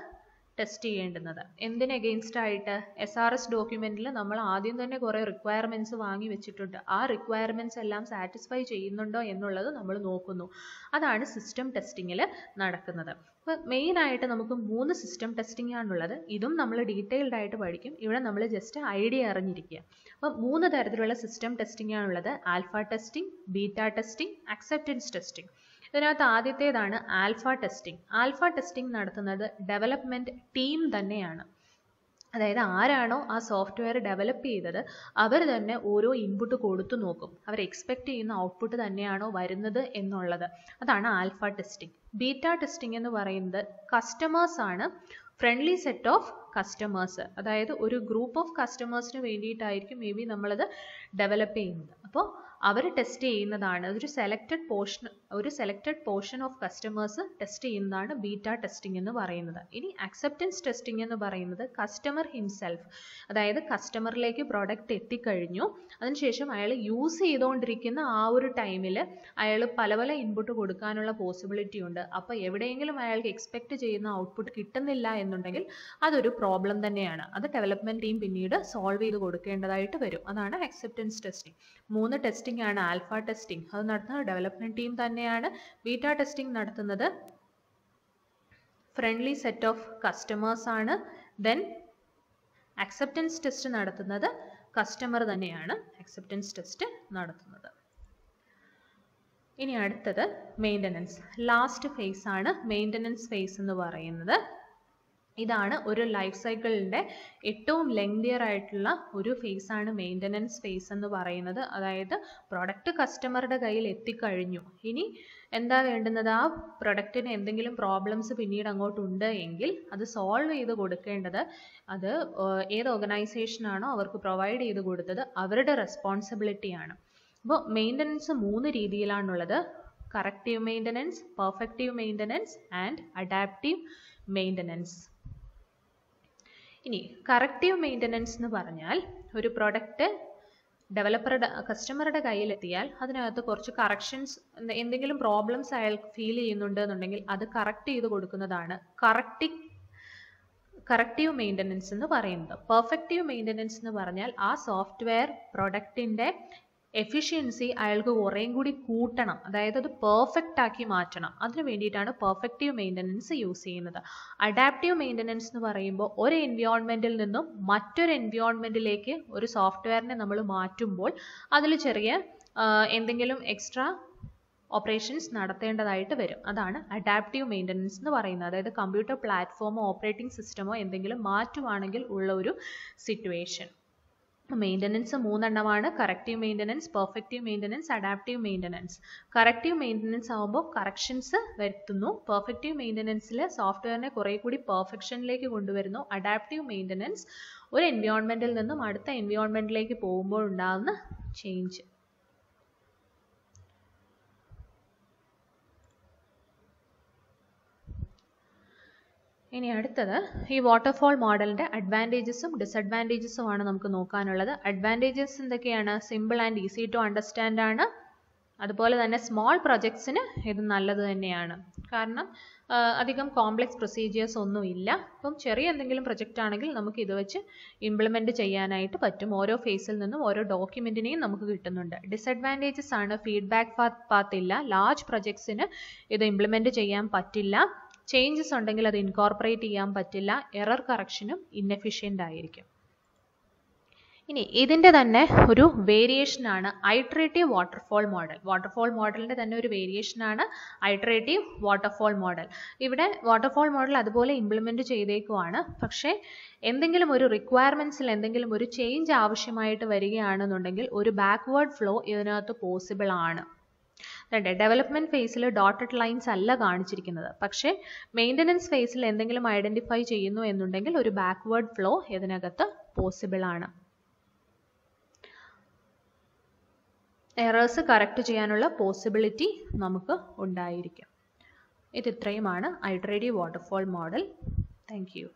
ടെസ്റ്റ് ചെയ്യേണ്ടുന്നത്. എന്തിന് എഗെയിൻസ്റ്റ് ആയിട്ട്? SRS ഡോക്യുമെൻറ്റിൽ നമ്മൾ ആദ്യം തന്നെ കുറേ റിക്വയർമെൻറ്റ്സ് വാങ്ങി വെച്ചിട്ടുണ്ട്. ആ റിക്വയർമെൻറ്റ്സ് എല്ലാം സാറ്റിസ്ഫൈ ചെയ്യുന്നുണ്ടോ എന്നുള്ളത് നമ്മൾ നോക്കുന്നു. അതാണ് സിസ്റ്റം ടെസ്റ്റിങ്ങിൽ നടക്കുന്നത്. അപ്പോൾ മെയിനായിട്ട് നമുക്ക് 3 സിസ്റ്റം ടെസ്റ്റിംഗ് ആണുള്ളത്. ഇതും നമ്മൾ ഡീറ്റെയിൽഡ് ആയിട്ട് പഠിക്കും. ഇവിടെ നമ്മൾ ജസ്റ്റ് ഐഡിയ അറിഞ്ഞിരിക്കുക. അപ്പോൾ 3 തരത്തിലുള്ള സിസ്റ്റം ടെസ്റ്റിംഗ് ആണുള്ളത്. Alpha testing, beta testing, acceptance testing. ഇതിനകത്ത് ആദ്യത്തേതാണ് ആൽഫ ടെസ്റ്റിംഗ്. ആൽഫ ടെസ്റ്റിംഗ് നടത്തുന്നത് ഡെവലപ്മെൻറ്റ് ടീം തന്നെയാണ്. അതായത് ആരാണോ ആ സോഫ്റ്റ്വെയർ ഡെവലപ്പ് ചെയ്തത് അവർ തന്നെ ഓരോ ഇൻപുട്ട് കൊടുത്തു നോക്കും, അവർ എക്സ്പെക്ട് ചെയ്യുന്ന ഔട്ട്പുട്ട് തന്നെയാണോ വരുന്നത് എന്നുള്ളത്. അതാണ് ആൽഫ ടെസ്റ്റിംഗ്. ബീറ്റ ടെസ്റ്റിംഗ് എന്ന് പറയുന്നത് കസ്റ്റമേഴ്സ് ആണ്, ഫ്രണ്ട്ലി സെറ്റ് ഓഫ് കസ്റ്റമേഴ്സ്, അതായത് ഒരു ഗ്രൂപ്പ് ഓഫ് കസ്റ്റമേഴ്സിന് വേണ്ടിയിട്ടായിരിക്കും മേ ബി നമ്മളത് ഡെവലപ്പ് ചെയ്യുന്നത്. അപ്പോൾ അവർ ടെസ്റ്റ് ചെയ്യുന്നതാണ്, ഒരു selected portion of customers test ചെയ്യുന്നതാണ് ബീറ്റ ടെസ്റ്റിംഗ് എന്ന് പറയുന്നത്. ഇനി അക്സെപ്റ്റൻസ് ടെസ്റ്റിംഗ് എന്ന് പറയുന്നത് കസ്റ്റമർ ഹിംസെൽഫ്, അതായത് കസ്റ്റമറിലേക്ക് പ്രോഡക്റ്റ് എത്തിക്കഴിഞ്ഞു, അതിനുശേഷം അയാൾ യൂസ് ചെയ്തുകൊണ്ടിരിക്കുന്ന ആ ഒരു ടൈമിൽ അയാൾ പല പല ഇൻപുട്ട് കൊടുക്കാനുള്ള പോസിബിലിറ്റി ഉണ്ട്. അപ്പോൾ എവിടെയെങ്കിലും അയാൾക്ക് എക്സ്പെക്ട് ചെയ്യുന്ന ഔട്ട്പുട്ട് കിട്ടുന്നില്ല എന്നുണ്ടെങ്കിൽ അതൊരു പ്രോബ്ലം തന്നെയാണ്. അത് ഡെവലപ്മെൻറ്റ് ടീം പിന്നീട് സോൾവ് ചെയ്ത് കൊടുക്കേണ്ടതായിട്ട് വരും. അതാണ് അക്സെപ്റ്റൻസ് ടെസ്റ്റിംഗ്. 3 ടെസ്റ്റിംഗ് ആണ് ആൽഫ ടെസ്റ്റിംഗ്. അത് നടത്തുന്നത് ഡെവലപ്മെൻറ്റ് ടീം തന്നെയാണ്. ബീറ്റ ടെസ്റ്റിംഗ് നടത്തുന്നത് ഫ്രണ്ട്ലി സെറ്റ് ഓഫ് കസ്റ്റമേഴ്സ് ആണ്. ദെൻ അക്സെപ്റ്റൻസ് ടെസ്റ്റ് നടത്തുന്നത് കസ്റ്റമർ തന്നെയാണ് അക്സെപ്റ്റൻസ് ടെസ്റ്റ് നടത്തുന്നത്. ഇനി അടുത്തത് മെയിൻ്റനൻസ്. ലാസ്റ്റ് ഫേസ് ആണ് മെയിൻ്റനൻസ് ഫേസ് എന്ന് പറയുന്നത്. ഇതാണ് ഒരു ലൈഫ് സൈക്കിളിൻ്റെ ഏറ്റവും ലെങ്തിയർ ആയിട്ടുള്ള ഒരു ഫേസാണ് മെയിൻ്റനൻസ് ഫേസ് എന്ന് പറയുന്നത്. അതായത് പ്രൊഡക്റ്റ് കസ്റ്റമറുടെ കയ്യിൽ എത്തിക്കഴിഞ്ഞു, ഇനി എന്താ വേണ്ടുന്നത്, ആ പ്രൊഡക്റ്റിന് എന്തെങ്കിലും പ്രോബ്ലംസ് പിന്നീട് അങ്ങോട്ടുണ്ട് എങ്കിൽ അത് സോൾവ് ചെയ്ത് കൊടുക്കേണ്ടത് അത് ഏത് ഓർഗനൈസേഷനാണോ അവർക്ക് പ്രൊവൈഡ് ചെയ്ത് കൊടുത്തത് അവരുടെ റെസ്പോൺസിബിലിറ്റിയാണ്. അപ്പോൾ മെയിൻ്റനൻസ് 3 രീതിയിലാണുള്ളത്: corrective maintenance, perfective maintenance and adaptive maintenance. ഇനി കറക്റ്റീവ് മെയിൻ്റനൻസ് എന്ന് പറഞ്ഞാൽ ഒരു പ്രൊഡക്റ്റ് കസ്റ്റമറുടെ കയ്യിലെത്തിയാൽ അതിനകത്ത് കുറച്ച് കറക്ഷൻസ്, എന്തെങ്കിലും പ്രോബ്ലംസ് അയാൾക്ക് ഫീൽ ചെയ്യുന്നുണ്ട് എന്നുണ്ടെങ്കിൽ അത് കറക്റ്റ് ചെയ്ത് കൊടുക്കുന്നതാണ് കറക്റ്റീവ് മെയിൻ്റനൻസ് എന്ന് പറയുന്നത്. പെർഫെക്റ്റീവ് മെയിൻ്റനൻസ് എന്ന് പറഞ്ഞാൽ ആ സോഫ്റ്റ്വെയർ പ്രൊഡക്റ്റിൻ്റെ എഫിഷ്യൻസി അയാൾക്ക് കുറേയും കൂടി കൂട്ടണം, അതായത് അത് പെർഫെക്റ്റ് ആക്കി മാറ്റണം. അതിന് വേണ്ടിയിട്ടാണ് പെർഫെക്റ്റീവ് മെയിൻ്റനൻസ് യൂസ് ചെയ്യുന്നത്. അഡാപ്റ്റീവ് മെയിൻ്റനൻസ് എന്ന് പറയുമ്പോൾ ഒരു എൻവയോൺമെൻറ്റിൽ നിന്നും മറ്റൊരു എൻവയോൺമെൻറ്റിലേക്ക് ഒരു സോഫ്റ്റ്വെയറിനെ നമ്മൾ മാറ്റുമ്പോൾ അതിൽ ചെറിയ എന്തെങ്കിലും എക്സ്ട്രാ ഓപ്പറേഷൻസ് നടത്തേണ്ടതായിട്ട് വരും. അതാണ് അഡാപ്റ്റീവ് മെയിൻ്റനൻസ് എന്ന് പറയുന്നത്. അതായത് കമ്പ്യൂട്ടർ പ്ലാറ്റ്ഫോമോ ഓപ്പറേറ്റിംഗ് സിസ്റ്റമോ എന്തെങ്കിലും മാറ്റുവാണെങ്കിൽ ഉള്ള ഒരു സിറ്റുവേഷൻ. മെയിൻ്റനൻസ് 3 എണ്ണമാണ്: corrective maintenance, perfective maintenance, adaptive maintenance. Corrective maintenance ആകുമ്പോൾ കറക്ഷൻസ് വരുത്തുന്നു. പെർഫെക്റ്റീവ് മെയിൻ്റനൻസിൽ സോഫ്റ്റ്വെയറിനെ കുറേ കൂടി പെർഫെക്ഷനിലേക്ക് കൊണ്ടുവരുന്നു. അഡാപ്റ്റീവ് മെയിൻ്റനൻസ് ഒരു എൻവയോൺമെൻറ്റിൽ നിന്നും അടുത്ത എൻവയോൺമെൻറ്റിലേക്ക് പോകുമ്പോൾ ഉണ്ടാകുന്ന ചേഞ്ച്. ഇനി അടുത്തത് ഈ വാട്ടർഫോൾ മോഡലിൻ്റെ അഡ്വാൻറ്റേജസും ഡിസഡ്വാൻറ്റേജസും ആണ് നമുക്ക് നോക്കാനുള്ളത്. അഡ്വാൻറ്റേജസ് എന്തൊക്കെയാണ്? Simple and easy to understand ആണ്. അതുപോലെ തന്നെ സ്മോൾ പ്രൊജക്ട്സിന് ഇത് നല്ലത് തന്നെയാണ്. കാരണം അധികം കോംപ്ലക്സ് പ്രൊസീജിയേഴ്സ് ഒന്നും ഇല്ല. അപ്പം ചെറിയ എന്തെങ്കിലും പ്രൊജക്റ്റ് ആണെങ്കിൽ നമുക്ക് ഇത് വെച്ച് ഇംപ്ലിമെൻറ്റ് ചെയ്യാനായിട്ട് പറ്റും. ഓരോ ഫേസിൽ നിന്നും ഓരോ ഡോക്യുമെൻറ്റിനെയും നമുക്ക് കിട്ടുന്നുണ്ട്. ഡിസഡ്വാൻറ്റേജസ് ആണ് ഫീഡ്ബാക്ക് പാത്ത് ഇല്ല. ലാർജ് പ്രൊജക്ട്സിന് ഇത് ഇംപ്ലിമെൻറ്റ് ചെയ്യാൻ പറ്റില്ല. ചേഞ്ചസ് ഉണ്ടെങ്കിൽ അത് ഇൻകോർപ്പറേറ്റ് ചെയ്യാൻ പറ്റില്ല. എറർ കറക്ഷനും ഇന്നെഫിഷ്യൻ്റ് ആയിരിക്കും. ഇനി ഇതിൻ്റെ തന്നെ ഒരു വേരിയേഷനാണ് ഐട്രേറ്റീവ് വാട്ടർഫോൾ മോഡൽ. വാട്ടർഫോൾ മോഡലിൻ്റെ തന്നെ ഒരു വേരിയേഷനാണ് ഐട്രേറ്റീവ് വാട്ടർഫോൾ മോഡൽ. ഇവിടെ വാട്ടർഫോൾ മോഡൽ അതുപോലെ ഇംപ്ലിമെൻറ്റ് ചെയ്തേക്കുവാണ്. പക്ഷേ എന്തെങ്കിലും ഒരു റിക്വയർമെൻറ്റ്സിൽ എന്തെങ്കിലും ഒരു ചേഞ്ച് ആവശ്യമായിട്ട് വരികയാണെന്നുണ്ടെങ്കിൽ ഒരു ബാക്ക്വേർഡ് ഫ്ലോ ഇതിനകത്ത് പോസിബിൾ ആണ്. ഡെവലപ്മെൻറ്റ് ഫേസിൽ ഡോട്ടഡ് ലൈൻസ് അല്ല കാണിച്ചിരിക്കുന്നത്. പക്ഷേ മെയിൻ്റനൻസ് ഫേസിൽ എന്തെങ്കിലും ഐഡൻറ്റിഫൈ ചെയ്യുന്നു എന്നുണ്ടെങ്കിൽ ഒരു ബാക്ക്വേർഡ് ഫ്ലോ ഇതിനകത്ത് പോസിബിൾ ആണ്. എറേഴ്സ് കറക്റ്റ് ചെയ്യാനുള്ള പോസിബിലിറ്റി നമുക്ക് ഉണ്ടായിരിക്കും. ഇത് ഇത്രയുമാണ് iterative waterfall model. Thank you.